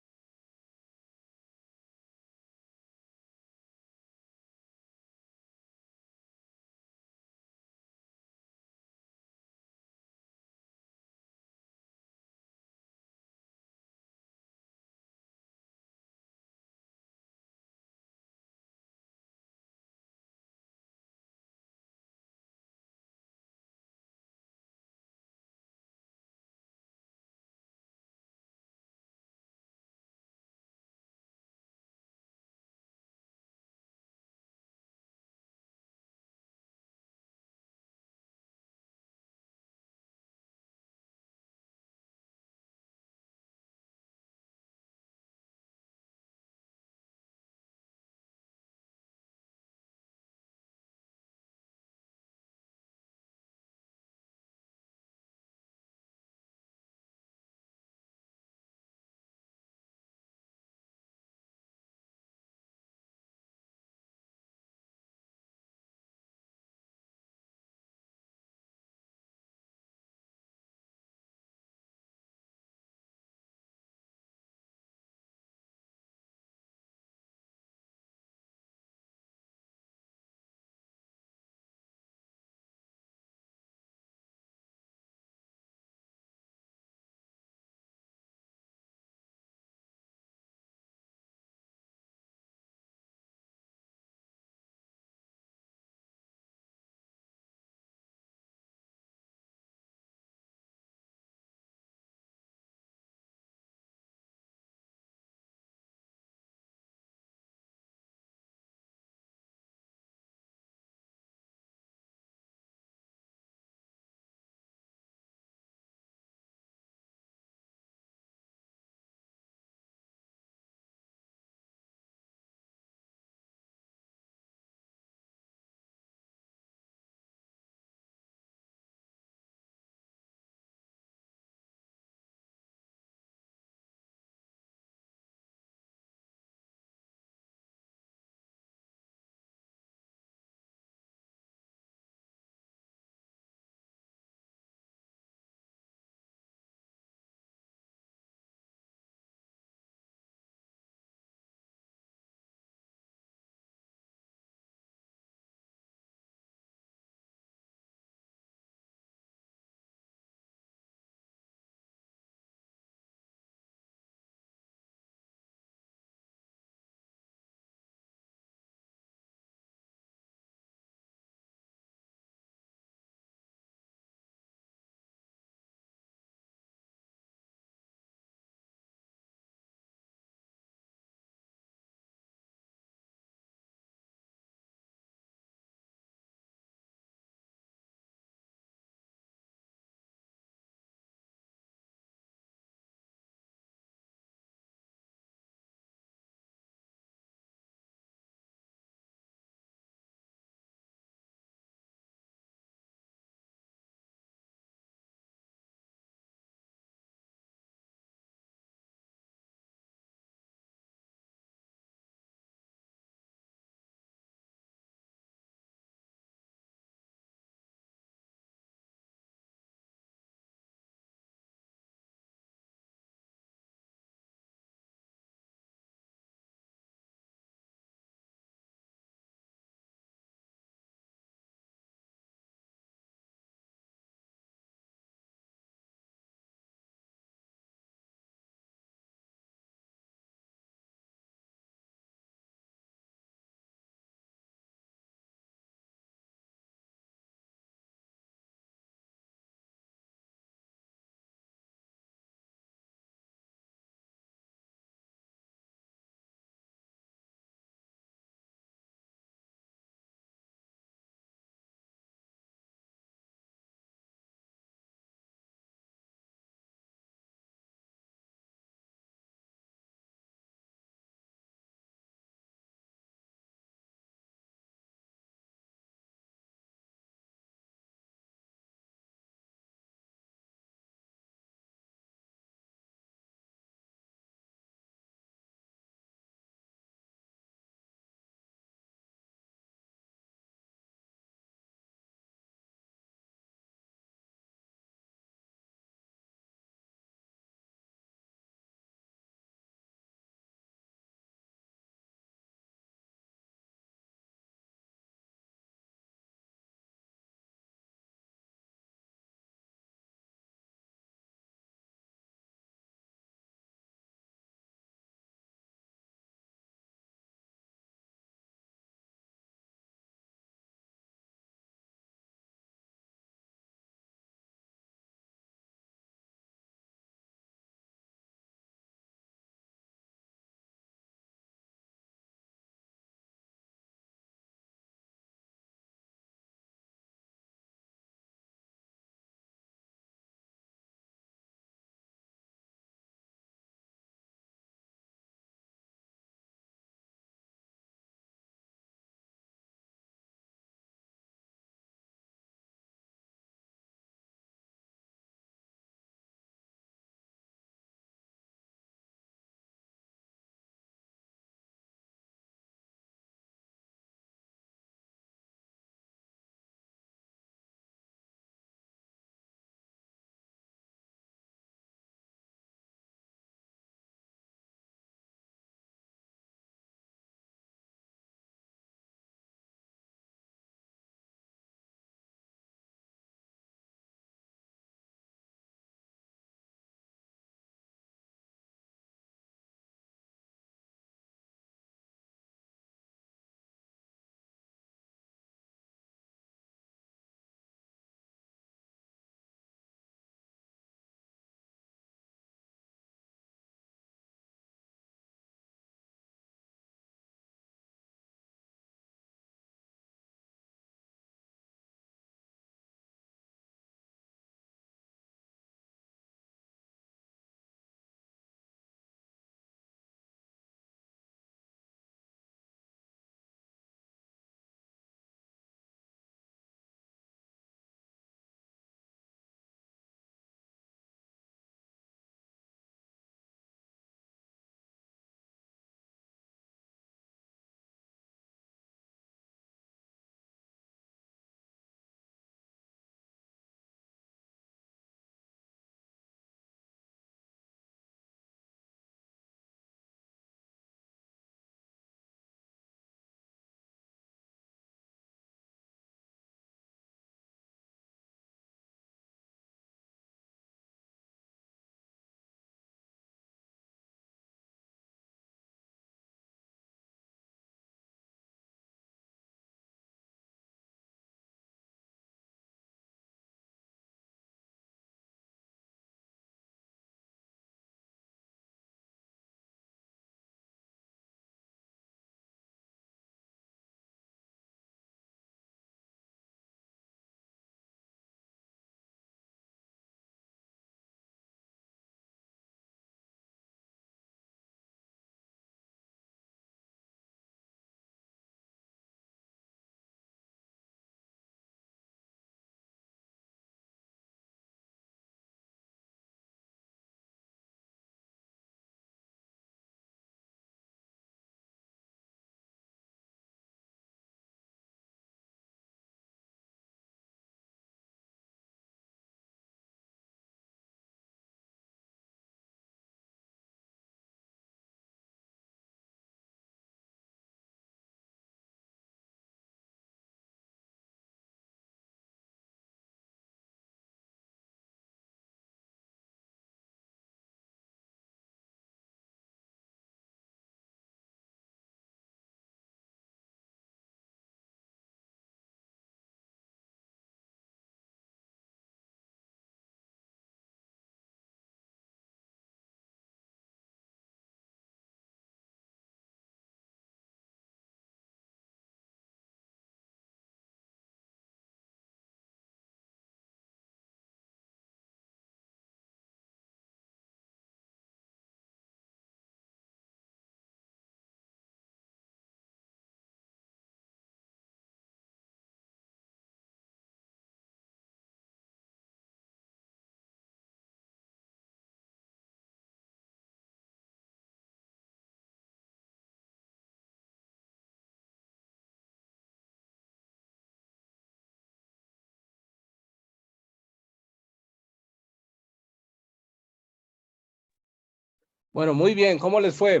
Bueno, muy bien, ¿cómo les fue?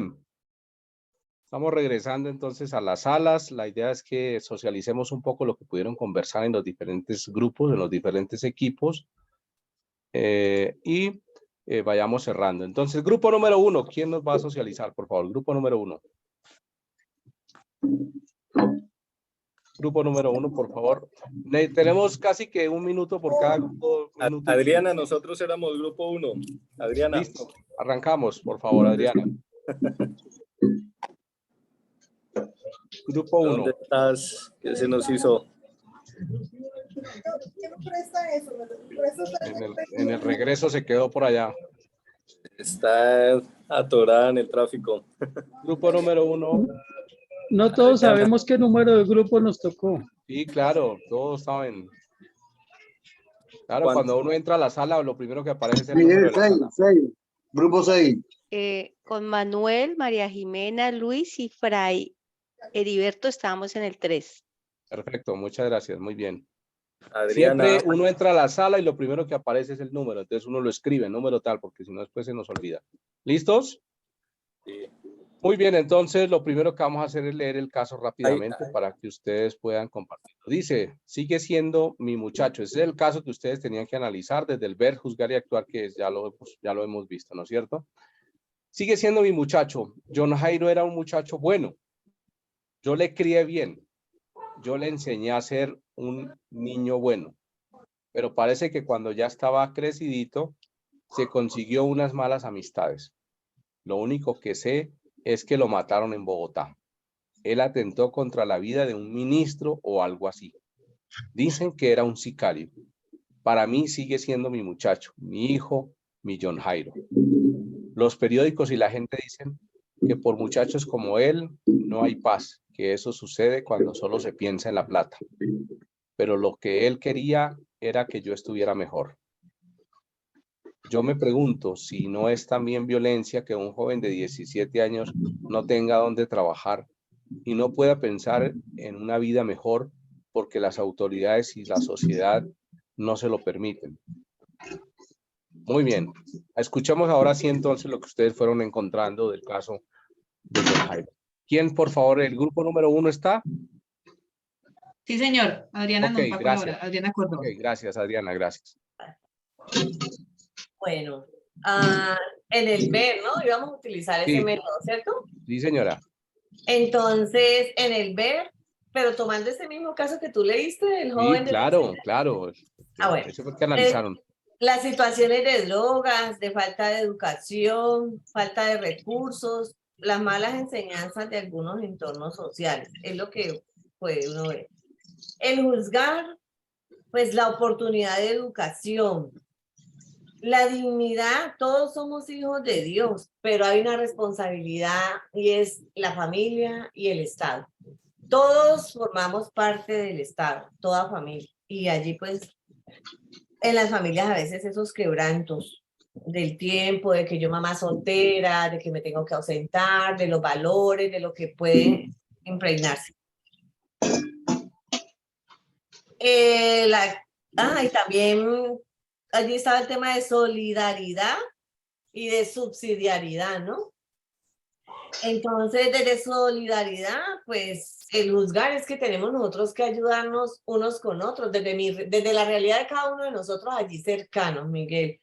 Estamos regresando entonces a las salas. La idea es que socialicemos un poco lo que pudieron conversar en los diferentes grupos, en los diferentes equipos, y vayamos cerrando. Entonces, grupo número 1, ¿quién nos va a socializar, por favor? Grupo número 1. Grupo número 1, por favor. Tenemos casi que 1 minuto por cada grupo. Adriana, nosotros éramos grupo 1. Adriana. Listo, arrancamos, por favor, Adriana. Grupo 1. ¿Dónde estás? ¿Qué se nos hizo? En el regreso se quedó por allá. Está atorada en el tráfico. Grupo número 1. No todos sabemos qué número de grupo nos tocó. Sí, claro, todos saben. Claro, cuando uno entra a la sala, lo primero que aparece es el número de la sala. 6. Grupo 6. Con Manuel, María Jimena, Luis y Fray Heriberto estábamos en el 3. Perfecto, muchas gracias, muy bien. Adriana. Siempre uno entra a la sala y lo primero que aparece es el número, entonces uno lo escribe, número tal, porque si no después se nos olvida. ¿Listos? Sí. Muy bien, entonces lo primero que vamos a hacer es leer el caso rápidamente para que ustedes puedan compartirlo. Dice, sigue siendo mi muchacho. Ese es el caso que ustedes tenían que analizar desde el ver, juzgar y actuar, que ya lo hemos visto, ¿no es cierto? Sigue siendo mi muchacho. John Jairo era un muchacho bueno. Yo le crié bien. Yo le enseñé a ser un niño bueno. Pero parece que cuando ya estaba crecidito, se consiguió unas malas amistades. Lo único que sé es que lo mataron en Bogotá. Él atentó contra la vida de un ministro o algo así. Dicen que era un sicario. Para mí sigue siendo mi muchacho, mi hijo, mi John Jairo. Los periódicos y la gente dicen que por muchachos como él no hay paz, que eso sucede cuando solo se piensa en la plata. Pero lo que él quería era que yo estuviera mejor. Yo me pregunto si no es también violencia que un joven de 17 años no tenga dónde trabajar y no pueda pensar en una vida mejor porque las autoridades y la sociedad no se lo permiten. Muy bien. Escuchamos ahora sí entonces lo que ustedes fueron encontrando del caso de John Jairo. ¿Quién, por favor, el grupo número 1 está? Sí, señor. Adriana nos va a gracias. colaborar. Adriana Córdoba. Ok, gracias, Adriana, gracias. Bueno, en el ver, ¿no? Íbamos a utilizar ese método, ¿cierto? Sí, señora. Entonces, en el ver, pero tomando ese mismo caso que tú leíste, el joven Sí, claro. Bueno. Eso fue que analizaron. Las situaciones de drogas, de falta de educación, falta de recursos, las malas enseñanzas de algunos entornos sociales, es lo que puede uno ver. El juzgar, pues la oportunidad de educación, la dignidad, todos somos hijos de Dios, pero hay una responsabilidad y es la familia y el Estado. Todos formamos parte del Estado, toda familia, y allí pues en las familias a veces esos quebrantos del tiempo, de que yo mamá soltera, de que me tengo que ausentar, de los valores, de lo que puede impregnarse. Y también allí estaba el tema de solidaridad y de subsidiariedad, ¿no? Entonces, desde solidaridad, pues el juzgar es que tenemos nosotros que ayudarnos unos con otros, desde la realidad de cada uno de nosotros allí cercanos, Miguel.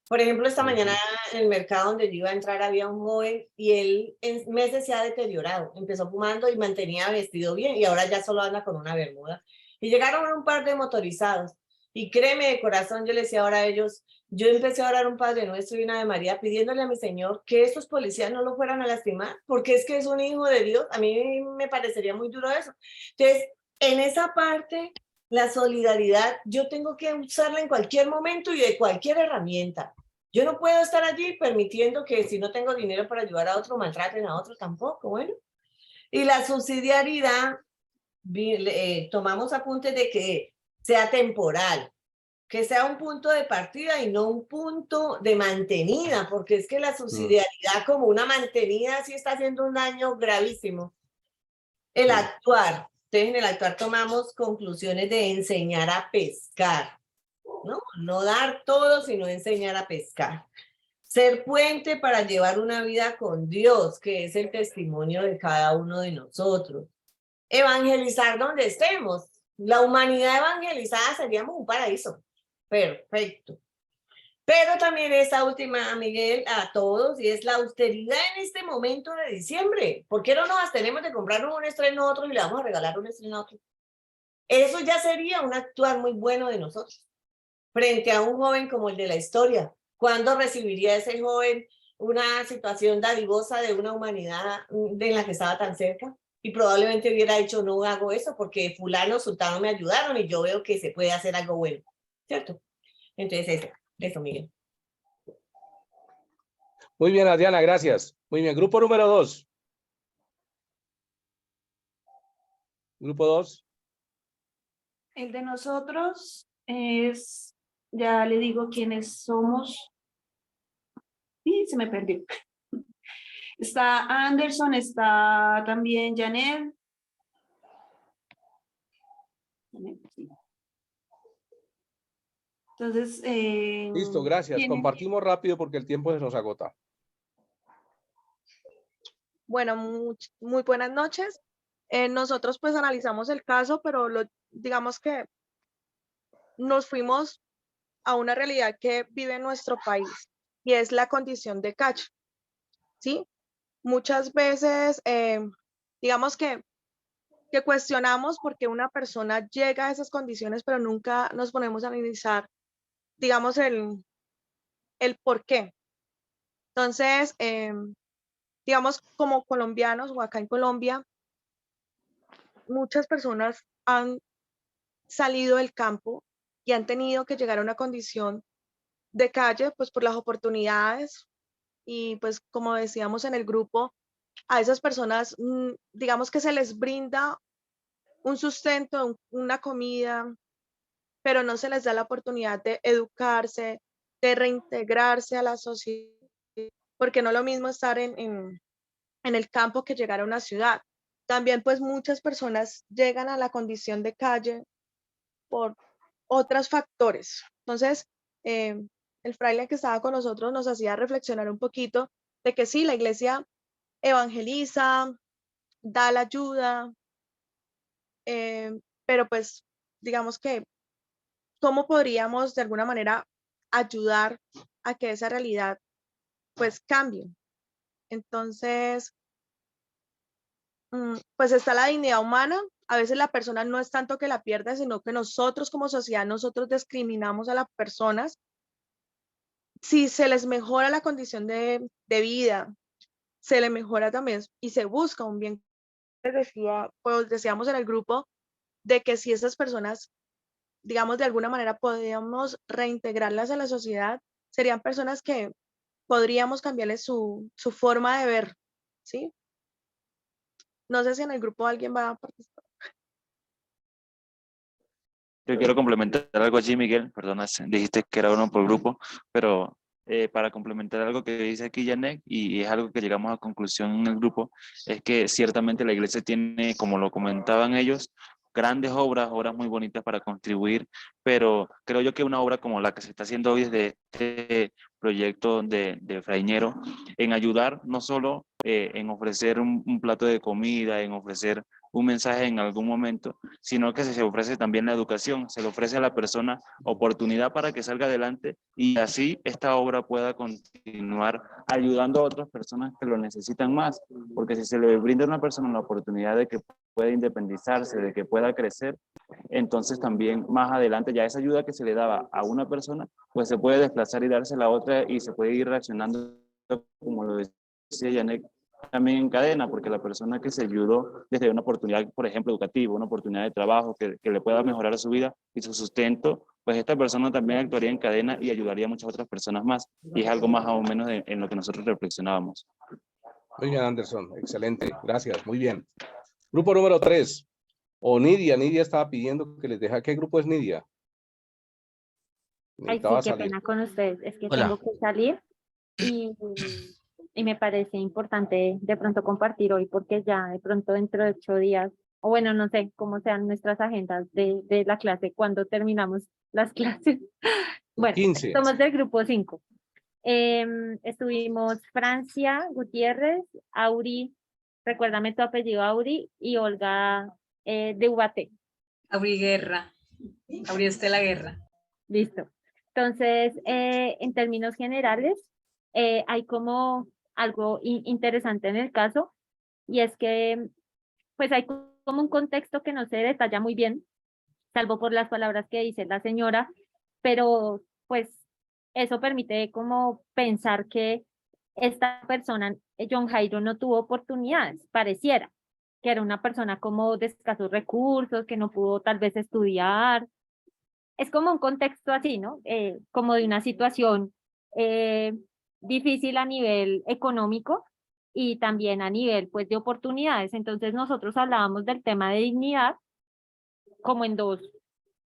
Por ejemplo, esta mañana en el mercado donde yo iba a entrar había un joven y él en meses se ha deteriorado. Empezó fumando y mantenía vestido bien y ahora ya solo anda con una bermuda. Y llegaron un par de motorizados. Y créeme de corazón, yo le decía ahora a ellos, yo empecé a orar un Padre Nuestro y una Ave María pidiéndole a mi Señor que estos policías no lo fueran a lastimar, porque es que es un hijo de Dios. A mí me parecería muy duro eso. Entonces, en esa parte, la solidaridad, yo tengo que usarla en cualquier momento y de cualquier herramienta. Yo no puedo estar allí permitiendo que si no tengo dinero para ayudar a otro, maltraten a otro tampoco, bueno. Y la subsidiariedad, tomamos apuntes de que sea temporal, que sea un punto de partida y no un punto de mantenida, porque es que la subsidiariedad como una mantenida sí está haciendo un daño gravísimo. El actuar, entonces en el actuar tomamos conclusiones de enseñar a pescar, ¿no? No dar todo, sino enseñar a pescar. ser puente para llevar una vida con Dios, que es el testimonio de cada uno de nosotros. Evangelizar donde estemos. La humanidad evangelizada seríamos un paraíso. Perfecto. Pero también esta última, Miguel, a todos, y es la austeridad en este momento de diciembre. ¿Por qué no nos abstenemos de comprarnos un estreno a otro y le vamos a regalar un estreno a otro? Eso ya sería un actuar muy bueno de nosotros. Frente a un joven como el de la historia, ¿cuándo recibiría ese joven una situación dadivosa de una humanidad en la que estaba tan cerca? Y probablemente hubiera dicho, no hago eso porque fulano, sultano me ayudaron y yo veo que se puede hacer algo bueno, ¿cierto? Entonces eso, Miguel. Muy bien, Adriana, gracias. Muy bien, grupo número 2. Grupo 2. El de nosotros es, ya le digo quiénes somos. Y se me perdió. Está Anderson, está también Janet. Entonces, Listo, gracias. Compartimos rápido porque el tiempo se nos agota. Bueno, muy buenas noches. Nosotros pues analizamos el caso, pero digamos que nos fuimos a una realidad que vive en nuestro país y es la condición de calle, ¿sí? Muchas veces, digamos que cuestionamos por qué una persona llega a esas condiciones, pero nunca nos ponemos a analizar, digamos, el por qué. Entonces, digamos, como colombianos o acá en Colombia, muchas personas han salido del campo y han tenido que llegar a una condición de calle, pues por las oportunidades y pues como decíamos en el grupo, a esas personas, digamos que se les brinda un sustento, una comida, pero no se les da la oportunidad de educarse, de reintegrarse a la sociedad, porque no es lo mismo estar en el campo que llegar a una ciudad. También pues muchas personas llegan a la condición de calle por otros factores. Entonces, el fraile que estaba con nosotros nos hacía reflexionar un poquito de que sí, la iglesia evangeliza, da la ayuda, pero pues digamos que, ¿cómo podríamos de alguna manera ayudar a que esa realidad pues cambie? Entonces, pues está la dignidad humana. A veces la persona no es tanto que la pierda, sino que nosotros como sociedad, nosotros discriminamos a las personas. Si se les mejora la condición de vida, se le mejora también y se busca un bien. Pues decíamos en el grupo de que si esas personas, digamos, de alguna manera podíamos reintegrarlas a la sociedad, serían personas que podríamos cambiarles su forma de ver, ¿sí? No sé si en el grupo alguien va a participar. Yo quiero complementar algo allí, Miguel. Perdona, dijiste que era uno por grupo, pero para complementar algo que dice aquí Janet, y es algo que llegamos a conclusión en el grupo, es que ciertamente la iglesia tiene, como lo comentaban ellos, grandes obras muy bonitas para contribuir, pero creo yo que una obra como la que se está haciendo hoy desde este proyecto de Fraiñero, en ayudar no solo en ofrecer un plato de comida, en ofrecer un mensaje en algún momento, sino que se ofrece también la educación, se le ofrece a la persona oportunidad para que salga adelante y así esta obra pueda continuar ayudando a otras personas que lo necesitan más, porque si se le brinda a una persona la oportunidad de que pueda independizarse, de que pueda crecer, entonces también más adelante ya esa ayuda que se le daba a una persona, pues se puede desplazar y dársela a otra y se puede ir reaccionando, como lo decía Janet, también en cadena, porque la persona que se ayudó desde una oportunidad, por ejemplo, educativa, una oportunidad de trabajo que le pueda mejorar su vida y su sustento, pues esta persona también actuaría en cadena y ayudaría a muchas otras personas más. Y es algo más o menos en lo que nosotros reflexionábamos. Muy bien, Anderson. Excelente. Gracias. Muy bien. Grupo número 3. O Nidia. Nidia estaba pidiendo que les deje. ¿Qué grupo es Nidia? Ay, sí, qué pena con ustedes. Es que tengo que salir y me parece importante de pronto compartir hoy porque ya de pronto dentro de 8 días, o bueno, no sé cómo sean nuestras agendas de la clase, cuando terminamos las clases. Bueno, 15. somos del grupo 5. Estuvimos Francia Gutiérrez, Auri, recuérdame tu apellido, Auri, y Olga de Ubaté. Auri Guerra, Auri Estela Guerra. Listo. Entonces, en términos generales, hay como algo interesante en el caso, y es que pues hay como un contexto que no se detalla muy bien, salvo por las palabras que dice la señora, pero pues eso permite como pensar que esta persona, John Jairo, no tuvo oportunidades, pareciera que era una persona como de escasos recursos, que no pudo tal vez estudiar. Es como un contexto así, ¿no? Como de una situación difícil a nivel económico y también a nivel, pues, de oportunidades. Entonces nosotros hablábamos del tema de dignidad como en dos.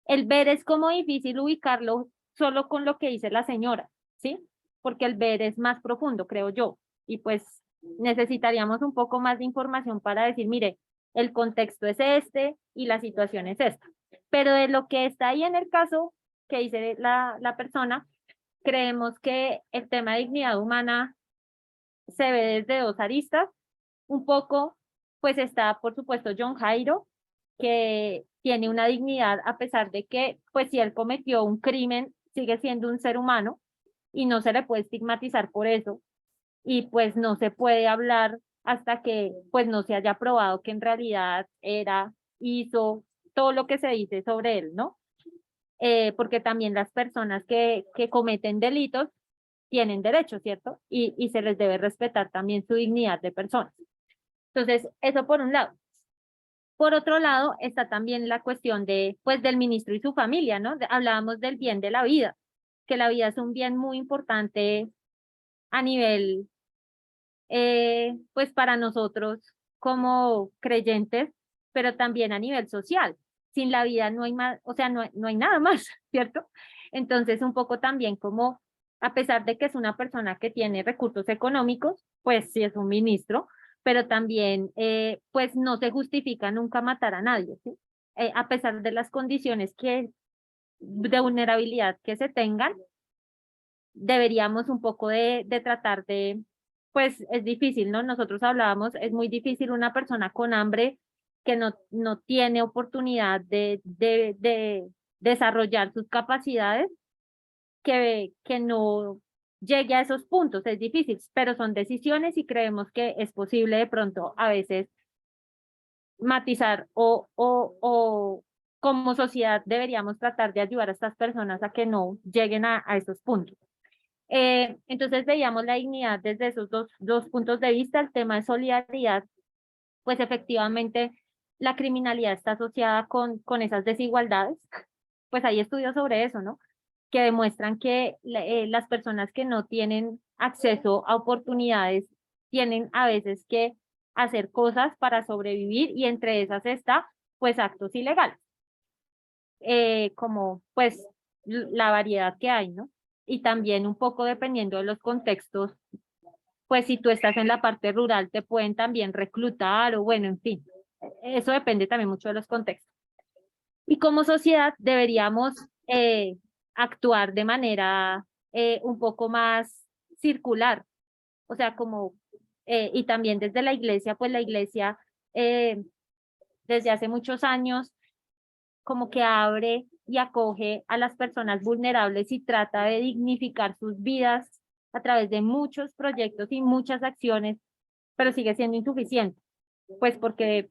El ver es como difícil ubicarlo solo con lo que dice la señora, ¿sí? Porque el ver es más profundo, creo yo. Y pues necesitaríamos un poco más de información para decir, mire, el contexto es este y la situación es esta. Pero de lo que está ahí en el caso que dice la persona, creemos que el tema de dignidad humana se ve desde dos aristas. Un poco, pues está, por supuesto, John Jairo, que tiene una dignidad a pesar de que, pues si él cometió un crimen, sigue siendo un ser humano y no se le puede estigmatizar por eso. Y pues no se puede hablar hasta que pues no se haya probado que en realidad hizo todo lo que se dice sobre él, ¿no? Porque también las personas que cometen delitos tienen derechos, ¿cierto? Y se les debe respetar también su dignidad de personas. Entonces, eso por un lado. Por otro lado, está también la cuestión de, pues, del ministro y su familia, ¿no? Hablábamos del bien de la vida, que la vida es un bien muy importante a nivel, pues, para nosotros como creyentes, pero también a nivel social. Sin la vida no hay más, o sea, no hay nada más, ¿cierto? Entonces, un poco también como, a pesar de que es una persona que tiene recursos económicos, pues sí es un ministro, pero también, pues no se justifica nunca matar a nadie, ¿sí? A pesar de las condiciones de vulnerabilidad que se tengan, deberíamos un poco de tratar de, pues es difícil, ¿no? Nosotros hablábamos, es muy difícil una persona con hambre que no tiene oportunidad de desarrollar sus capacidades, que no llegue a esos puntos, es difícil, pero son decisiones y creemos que es posible de pronto a veces matizar o como sociedad deberíamos tratar de ayudar a estas personas a que no lleguen a esos puntos. Entonces veíamos la dignidad desde esos dos puntos de vista. El tema de solidaridad, pues efectivamente la criminalidad está asociada con esas desigualdades, pues hay estudios sobre eso, ¿no? Que demuestran que las personas que no tienen acceso a oportunidades tienen a veces que hacer cosas para sobrevivir y entre esas está, pues, actos ilegales, como, pues, la variedad que hay, ¿no? Y también un poco dependiendo de los contextos, pues si tú estás en la parte rural te pueden también reclutar o bueno, en fin, eso depende también mucho de los contextos. Y como sociedad deberíamos actuar de manera un poco más circular, o sea, como, y también desde la iglesia, pues la iglesia desde hace muchos años como que abre y acoge a las personas vulnerables y trata de dignificar sus vidas a través de muchos proyectos y muchas acciones, pero sigue siendo insuficiente, pues porque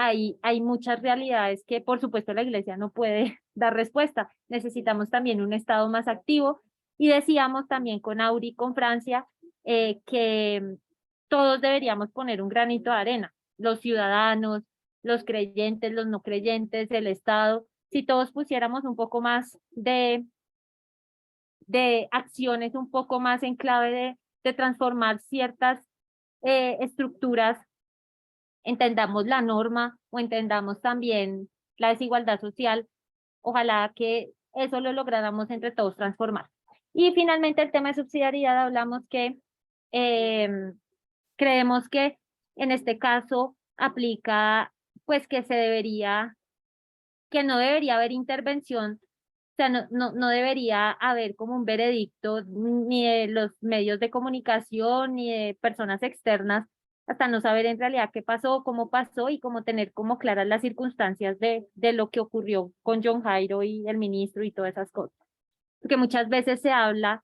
hay muchas realidades que por supuesto la iglesia no puede dar respuesta. Necesitamos también un Estado más activo y decíamos también con Auri, con Francia, que todos deberíamos poner un granito de arena, los ciudadanos, los creyentes, los no creyentes, el Estado, si todos pusiéramos un poco más de acciones, un poco más en clave de transformar ciertas estructuras, entendamos la norma o entendamos también la desigualdad social, ojalá que eso lo lográramos entre todos transformar. Y finalmente el tema de subsidiariedad, hablamos que creemos que en este caso aplica pues que no debería haber intervención sea, no debería haber como un veredicto ni de los medios de comunicación ni de personas externas hasta no saber en realidad qué pasó, cómo pasó y como tener como claras las circunstancias de lo que ocurrió con John Jairo y el ministro y todas esas cosas. Porque muchas veces se habla,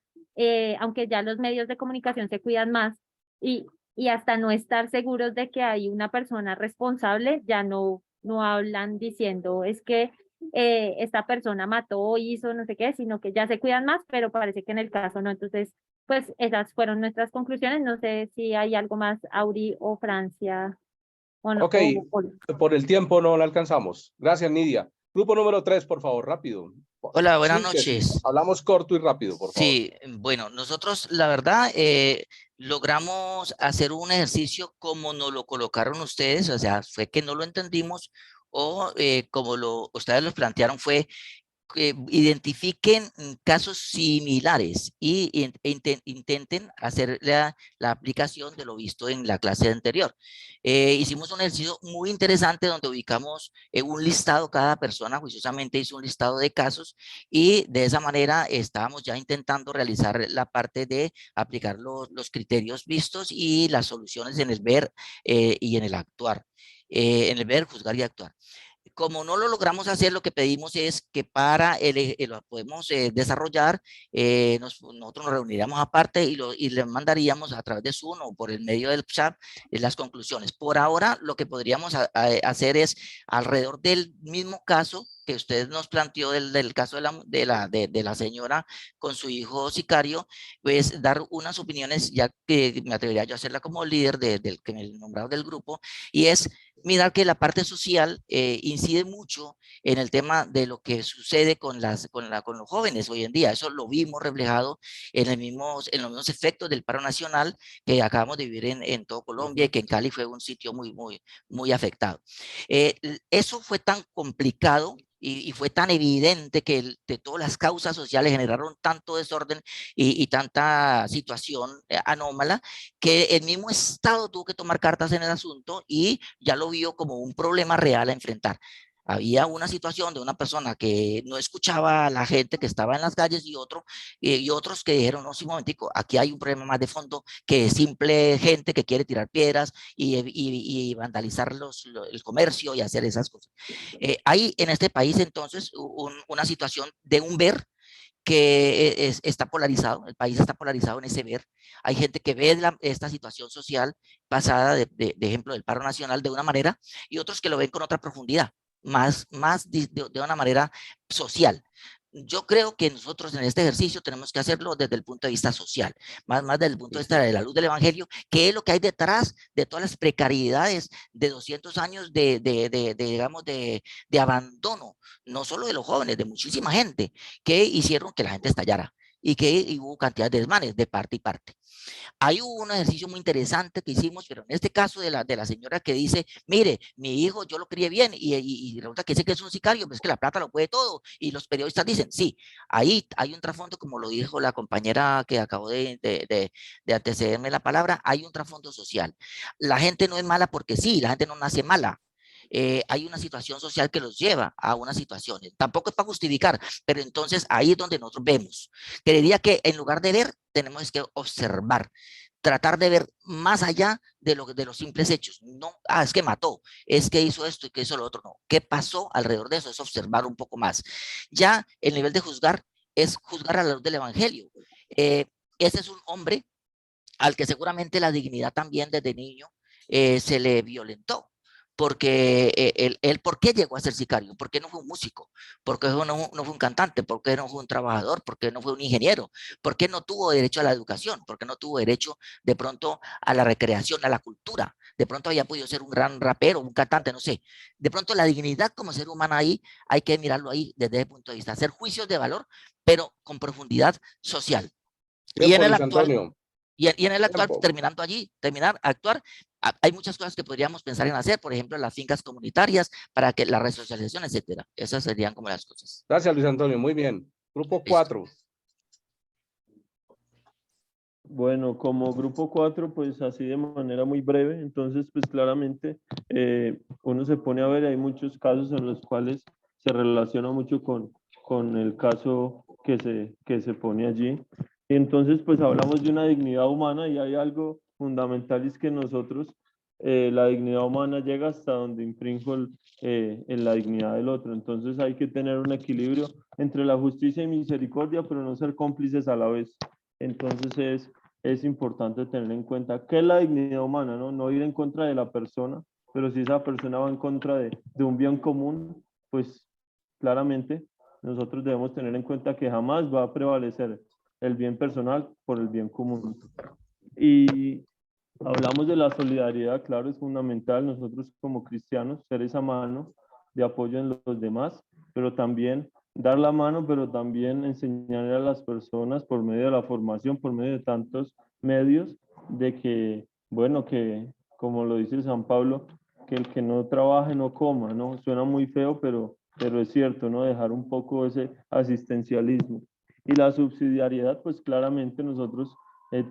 aunque ya los medios de comunicación se cuidan más y hasta no estar seguros de que hay una persona responsable, ya no hablan diciendo es que esta persona mató, hizo, no sé qué, sino que ya se cuidan más, pero parece que en el caso no. Entonces, pues esas fueron nuestras conclusiones. No sé si hay algo más, Auri o Francia. O no, Ok, por el tiempo no la alcanzamos. Gracias, Nidia. Grupo número 3, por favor, rápido. Hola, buenas Síntesis. noches. Hablamos corto y rápido, por favor. Sí, bueno, nosotros la verdad logramos hacer un ejercicio como nos lo colocaron ustedes, o sea, fue que no lo entendimos o como ustedes lo plantearon fue que identifiquen casos similares y intenten hacer la aplicación de lo visto en la clase anterior. Hicimos un ejercicio muy interesante donde ubicamos un listado, cada persona juiciosamente hizo un listado de casos y de esa manera estábamos ya intentando realizar la parte de aplicar los criterios vistos y las soluciones en el ver y en el actuar, en el ver, juzgar y actuar. Como no lo logramos hacer, lo que pedimos es que para lo podemos desarrollar, nosotros nos reuniríamos aparte y le mandaríamos a través de Zoom o por el medio del chat las conclusiones. Por ahora, lo que podríamos hacer es alrededor del mismo caso que usted nos planteó del caso de la señora con su hijo sicario, pues dar unas opiniones, ya que me atrevería yo a hacerla como líder del que me nombrado del grupo, y es mirar que la parte social incide mucho en el tema de lo que sucede con los jóvenes hoy en día. Eso lo vimos reflejado en los mismos efectos del paro nacional que acabamos de vivir en todo Colombia y que en Cali fue un sitio muy afectado. Eso fue tan complicado y fue tan evidente que de todas las causas sociales generaron tanto desorden y tanta situación anómala que el mismo Estado tuvo que tomar cartas en el asunto y ya lo vio como un problema real a enfrentar. Había una situación de una persona que no escuchaba a la gente que estaba en las calles y otros que dijeron, no, sí, un momentico, aquí hay un problema más de fondo que simple gente que quiere tirar piedras y vandalizar el comercio y hacer esas cosas. Hay en este país entonces una situación de un ver que está polarizado, el país está polarizado en ese ver. Hay gente que ve esta situación social pasada de ejemplo del paro nacional de una manera y otros que lo ven con otra profundidad, más de una manera social. Yo creo que nosotros en este ejercicio tenemos que hacerlo desde el punto de vista social, más desde el punto de vista de la luz del evangelio, que es lo que hay detrás de todas las precariedades de 200 años digamos, de abandono, no solo de los jóvenes, de muchísima gente, que hicieron que la gente estallara y que hubo cantidad de desmanes de parte y parte. Hay un ejercicio muy interesante que hicimos, pero en este caso de la señora que dice, mire, mi hijo yo lo crié bien y resulta que dice que es un sicario, pues es que la plata lo puede todo. Y los periodistas dicen, sí, ahí hay un trasfondo, como lo dijo la compañera que acabó de antecederme la palabra, hay un trasfondo social. La gente no es mala porque sí, la gente no nace mala. Hay una situación social que los lleva a unas situaciones. Tampoco es para justificar, pero entonces ahí es donde nosotros vemos. Creería que en lugar de ver, tenemos que observar, tratar de ver más allá de los simples hechos. No, es que mató, es que hizo esto y que hizo lo otro. No, ¿qué pasó alrededor de eso? Es observar un poco más. Ya el nivel de juzgar es juzgar a la luz del evangelio. Ese es un hombre al que seguramente la dignidad también desde niño se le violentó. Porque él, ¿por qué llegó a ser sicario? ¿Por qué no fue un músico? ¿Por qué no fue un cantante? ¿Por qué no fue un trabajador? ¿Por qué no fue un ingeniero? ¿Por qué no tuvo derecho a la educación? ¿Por qué no tuvo derecho de pronto a la recreación, a la cultura? De pronto había podido ser un gran rapero, un cantante, no sé. De pronto la dignidad como ser humano ahí, hay que mirarlo ahí desde ese punto de vista. Hacer juicios de valor, pero con profundidad social. Tiempo, Y en el Luis actual... Antonio. Y en el actual, Tiempo. actuar, hay muchas cosas que podríamos pensar en hacer, por ejemplo, las fincas comunitarias, para que la resocialización, etcétera. Esas serían como las cosas. Gracias, Luis Antonio. Muy bien. Grupo 4. Bueno, como grupo 4, pues así de manera muy breve, entonces pues claramente uno se pone a ver, hay muchos casos en los cuales se relaciona mucho con con el caso que se pone allí. Y entonces pues hablamos de una dignidad humana y hay algo fundamental, es que nosotros, la dignidad humana llega hasta donde infrinjo en la dignidad del otro. Entonces hay que tener un equilibrio entre la justicia y misericordia, pero no ser cómplices a la vez. Entonces es importante tener en cuenta qué es la dignidad humana, ¿no? No ir en contra de la persona, pero si esa persona va en contra de un bien común, pues claramente nosotros debemos tener en cuenta que jamás va a prevalecer el bien personal por el bien común. Y hablamos de la solidaridad, claro, es fundamental nosotros como cristianos ser esa mano de apoyo en los demás, pero también dar la mano, pero también enseñar a las personas por medio de la formación, por medio de tantos medios, de que, bueno, que como lo dice San Pablo, que el que no trabaje no coma, ¿no? Suena muy feo, pero es cierto, ¿no? Dejar un poco ese asistencialismo. Y la subsidiariedad, pues claramente nosotros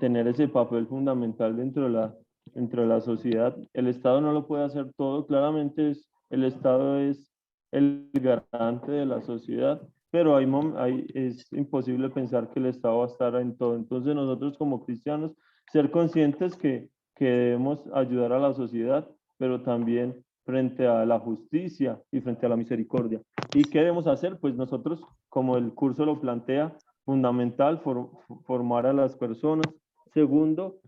tener ese papel fundamental dentro de la sociedad. El Estado no lo puede hacer todo, claramente el Estado es el garante de la sociedad, pero es imposible pensar que el Estado va a estar en todo. Entonces nosotros como cristianos, ser conscientes que debemos ayudar a la sociedad, pero también frente a la justicia y frente a la misericordia. ¿Y qué debemos hacer? Pues nosotros, como el curso lo plantea, fundamental formar a las personas. Segundo,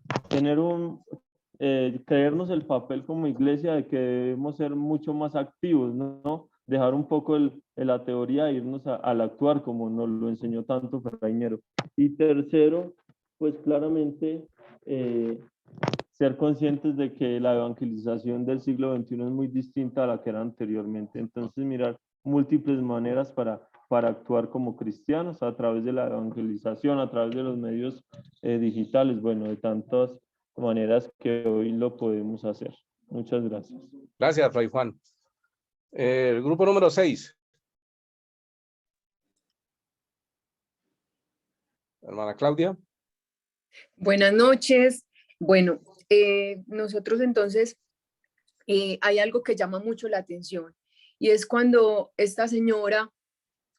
creernos el papel como iglesia de que debemos ser mucho más activos, ¿no? Dejar un poco la teoría e irnos al actuar, como nos lo enseñó tanto Ferrainero. Y tercero, pues claramente ser conscientes de que la evangelización del siglo XXI es muy distinta a la que era anteriormente. Entonces mirar múltiples maneras para actuar como cristianos a través de la evangelización, a través de los medios digitales, bueno, de tantas maneras que hoy lo podemos hacer. Muchas gracias. Gracias, Fray Juan. El grupo número 6. Hermana Claudia. Buenas noches. Bueno, nosotros entonces hay algo que llama mucho la atención y es cuando esta señora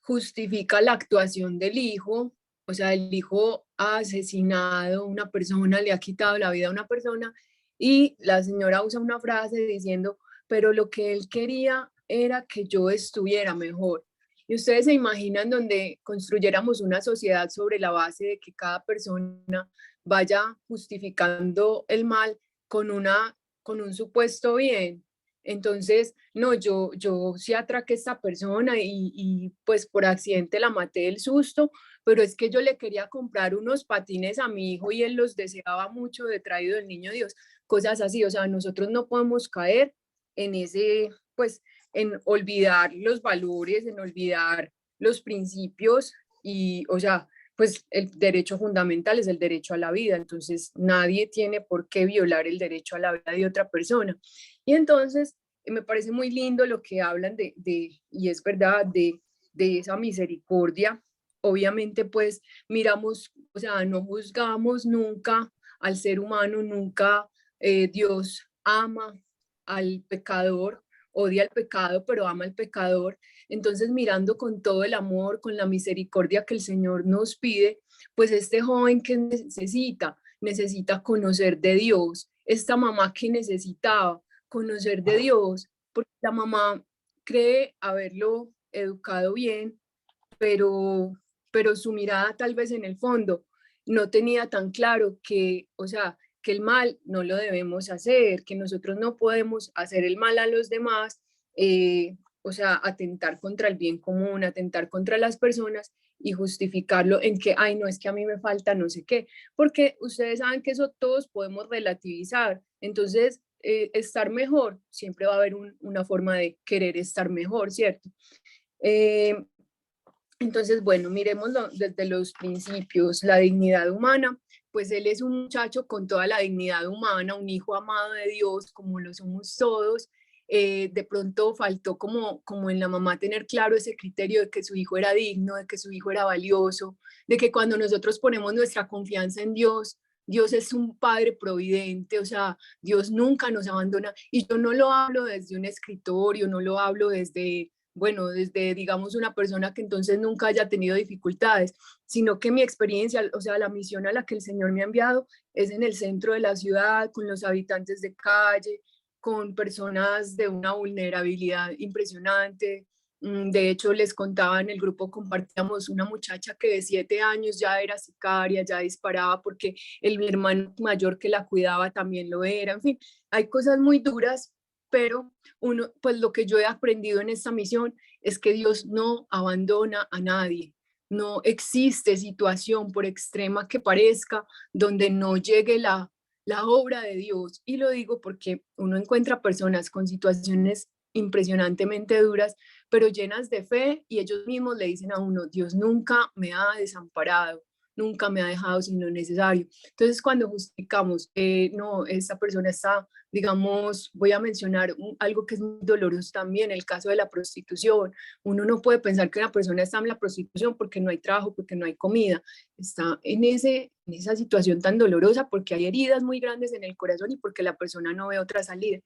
justifica la actuación del hijo, o sea, el hijo ha asesinado a una persona, le ha quitado la vida a una persona y la señora usa una frase diciendo, pero lo que él quería era que yo estuviera mejor. Y ustedes se imaginan donde construyéramos una sociedad sobre la base de que cada persona vaya justificando el mal con un supuesto bien. Entonces, no, yo sí atraqué a esta persona y pues por accidente la maté del susto, pero es que yo le quería comprar unos patines a mi hijo y él los deseaba mucho de traído del niño Dios, cosas así. O sea, nosotros no podemos caer en ese, pues, en olvidar los valores, en olvidar los principios y, o sea, pues el derecho fundamental es el derecho a la vida, entonces nadie tiene por qué violar el derecho a la vida de otra persona. Y entonces me parece muy lindo lo que hablan y es verdad, de esa misericordia. Obviamente pues miramos, o sea, no juzgamos nunca al ser humano, nunca Dios ama al pecador, odia al pecado, pero ama al pecador. Entonces, mirando con todo el amor, con la misericordia que el Señor nos pide, pues este joven que necesita conocer de Dios, esta mamá que necesitaba conocer de Dios, porque la mamá cree haberlo educado bien, pero su mirada tal vez en el fondo no tenía tan claro que, o sea, que el mal no lo debemos hacer, que nosotros no podemos hacer el mal a los demás, o sea, atentar contra el bien común, atentar contra las personas y justificarlo en que, ay, no, es que a mí me falta no sé qué, porque ustedes saben que eso todos podemos relativizar. Entonces, estar mejor, siempre va a haber una forma de querer estar mejor, ¿cierto? Entonces, bueno, miremoslo desde los principios, la dignidad humana, pues él es un muchacho con toda la dignidad humana, un hijo amado de Dios, como lo somos todos. De pronto faltó como en la mamá tener claro ese criterio de que su hijo era digno, de que su hijo era valioso, de que cuando nosotros ponemos nuestra confianza en Dios, Dios es un padre providente, o sea, Dios nunca nos abandona. Y yo no lo hablo desde un escritorio, no lo hablo desde bueno, desde, digamos, una persona que entonces nunca haya tenido dificultades, sino que mi experiencia, o sea, la misión a la que el Señor me ha enviado es en el centro de la ciudad, con los habitantes de calle, con personas de una vulnerabilidad impresionante. De hecho, les contaba en el grupo, compartíamos una muchacha que de 7 años ya era sicaria, ya disparaba porque el hermano mayor que la cuidaba también lo era. En fin, hay cosas muy duras, pero uno, pues lo que yo he aprendido en esta misión es que Dios no abandona a nadie. No existe situación, por extrema que parezca, donde no llegue la obra de Dios. Y lo digo porque uno encuentra personas con situaciones impresionantemente duras, pero llenas de fe, y ellos mismos le dicen a uno, Dios nunca me ha desamparado, nunca me ha dejado sin lo necesario. Entonces, cuando justificamos, no, esta persona está, digamos, voy a mencionar algo que es muy doloroso también, el caso de la prostitución. Uno no puede pensar que una persona está en la prostitución porque no hay trabajo, porque no hay comida. Está en esa situación tan dolorosa porque hay heridas muy grandes en el corazón y porque la persona no ve otra salida.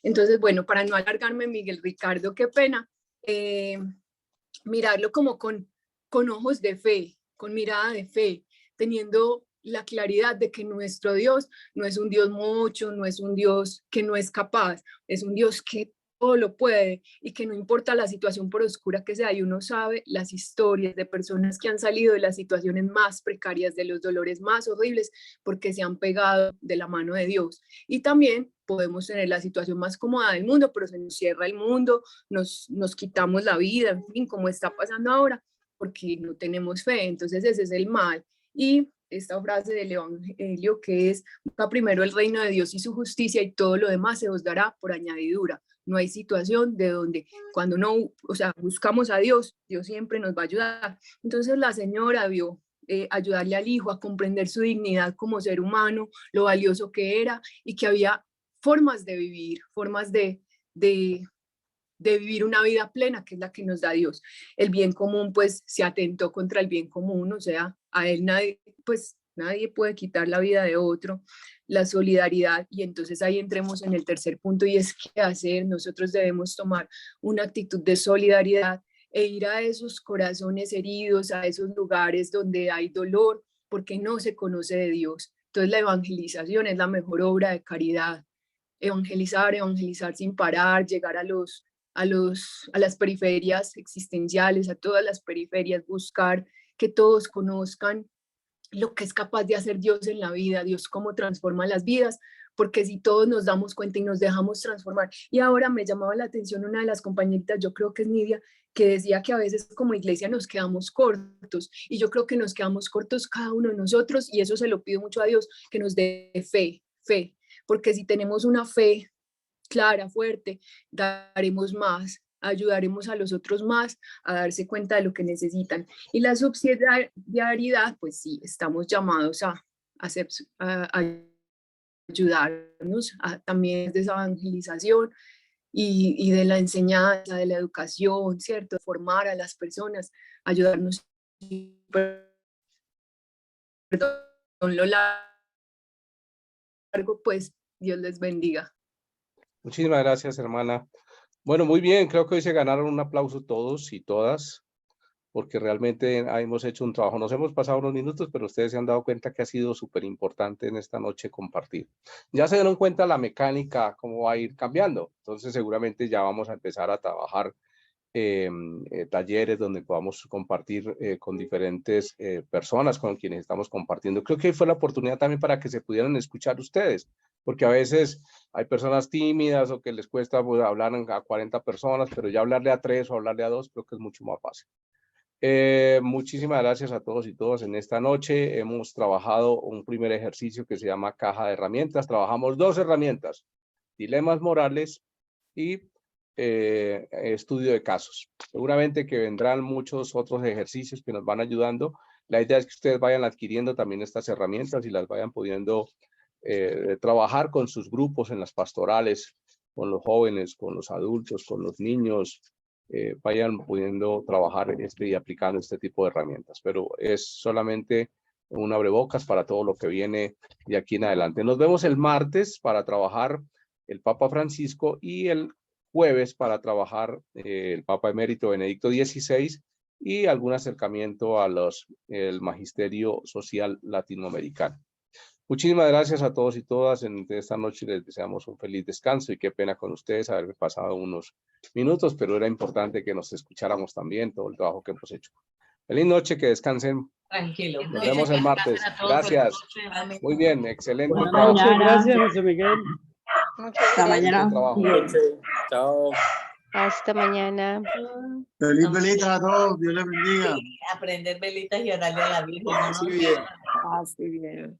Entonces, bueno, para no alargarme, Miguel Ricardo, qué pena, mirarlo como con ojos de fe, con mirada de fe, teniendo la claridad de que nuestro Dios no es un Dios mocho, no es un Dios que no es capaz, es un Dios que todo lo puede y que no importa la situación por oscura que sea, y uno sabe las historias de personas que han salido de las situaciones más precarias, de los dolores más horribles, porque se han pegado de la mano de Dios. Y también podemos tener la situación más cómoda del mundo, pero se nos cierra el mundo, nos quitamos la vida, en fin, como está pasando ahora, porque no tenemos fe. Entonces ese es el mal. Y esta frase del Evangelio que es, busca primero el reino de Dios y su justicia y todo lo demás se os dará por añadidura. No hay situación de donde cuando no, o sea, buscamos a Dios, Dios siempre nos va a ayudar. Entonces la señora vio ayudarle al hijo a comprender su dignidad como ser humano, lo valioso que era y que había formas de vivir, formas de vivir una vida plena, que es la que nos da Dios. El bien común, pues, se atentó contra el bien común, o sea, a él nadie, pues, nadie puede quitar la vida de otro, la solidaridad, y entonces ahí entremos en el tercer punto, y es qué hacer. Nosotros debemos tomar una actitud de solidaridad e ir a esos corazones heridos, a esos lugares donde hay dolor, porque no se conoce de Dios. Entonces la evangelización es la mejor obra de caridad. Evangelizar sin parar, llegar a las periferias existenciales, a todas las periferias, buscar que todos conozcan lo que es capaz de hacer Dios en la vida, Dios cómo transforma las vidas, porque si todos nos damos cuenta y nos dejamos transformar. Y ahora me llamaba la atención una de las compañeritas, yo creo que es Nidia, que decía que a veces como iglesia nos quedamos cortos, y yo creo que nos quedamos cortos cada uno de nosotros, y eso se lo pido mucho a Dios, que nos dé fe, porque si tenemos una fe clara, fuerte, daremos más, ayudaremos a los otros más a darse cuenta de lo que necesitan. Y la subsidiariedad, pues sí, estamos llamados a ayudarnos también de esa evangelización y de la enseñanza, de la educación, ¿cierto? Formar a las personas, ayudarnos. Perdón, lo largo, pues Dios les bendiga. Muchísimas gracias, hermana. Bueno, muy bien, creo que hoy se ganaron un aplauso todos y todas, porque realmente hemos hecho un trabajo. Nos hemos pasado unos minutos, pero ustedes se han dado cuenta que ha sido súper importante en esta noche compartir. Ya se dieron cuenta la mecánica, cómo va a ir cambiando. Entonces seguramente ya vamos a empezar a trabajar talleres donde podamos compartir con diferentes personas con quienes estamos compartiendo. Creo que fue la oportunidad también para que se pudieran escuchar ustedes, porque a veces hay personas tímidas o que les cuesta pues, hablar a 40 personas, pero ya hablarle a 3 o hablarle a 2 creo que es mucho más fácil. Muchísimas gracias a todos y todas. En esta noche hemos trabajado un primer ejercicio que se llama caja de herramientas. Trabajamos 2 herramientas, dilemas morales y estudio de casos. Seguramente que vendrán muchos otros ejercicios que nos van ayudando. La idea es que ustedes vayan adquiriendo también estas herramientas y las vayan pudiendo trabajar con sus grupos en las pastorales, con los jóvenes, con los adultos, con los niños, vayan pudiendo trabajar y aplicando este tipo de herramientas. Pero es solamente un abrebocas para todo lo que viene de aquí en adelante. Nos vemos el martes para trabajar el Papa Francisco y el jueves para trabajar el Papa Emérito Benedicto XVI y algún acercamiento a el magisterio social latinoamericano. Muchísimas gracias a todos y todas. En esta noche les deseamos un feliz descanso y qué pena con ustedes haberme pasado unos minutos, pero era importante que nos escucháramos también todo el trabajo que hemos hecho. Feliz noche, que descansen. Tranquilo. Nos vemos el martes. Gracias. Muy bien, excelente Buenas trabajo. noches, gracias, José Miguel. Hasta mañana. Chao. Hasta mañana. Feliz velita a todos. Dios les bendiga. Aprender velitas y orarle a la Virgen. ¿No? Así bien.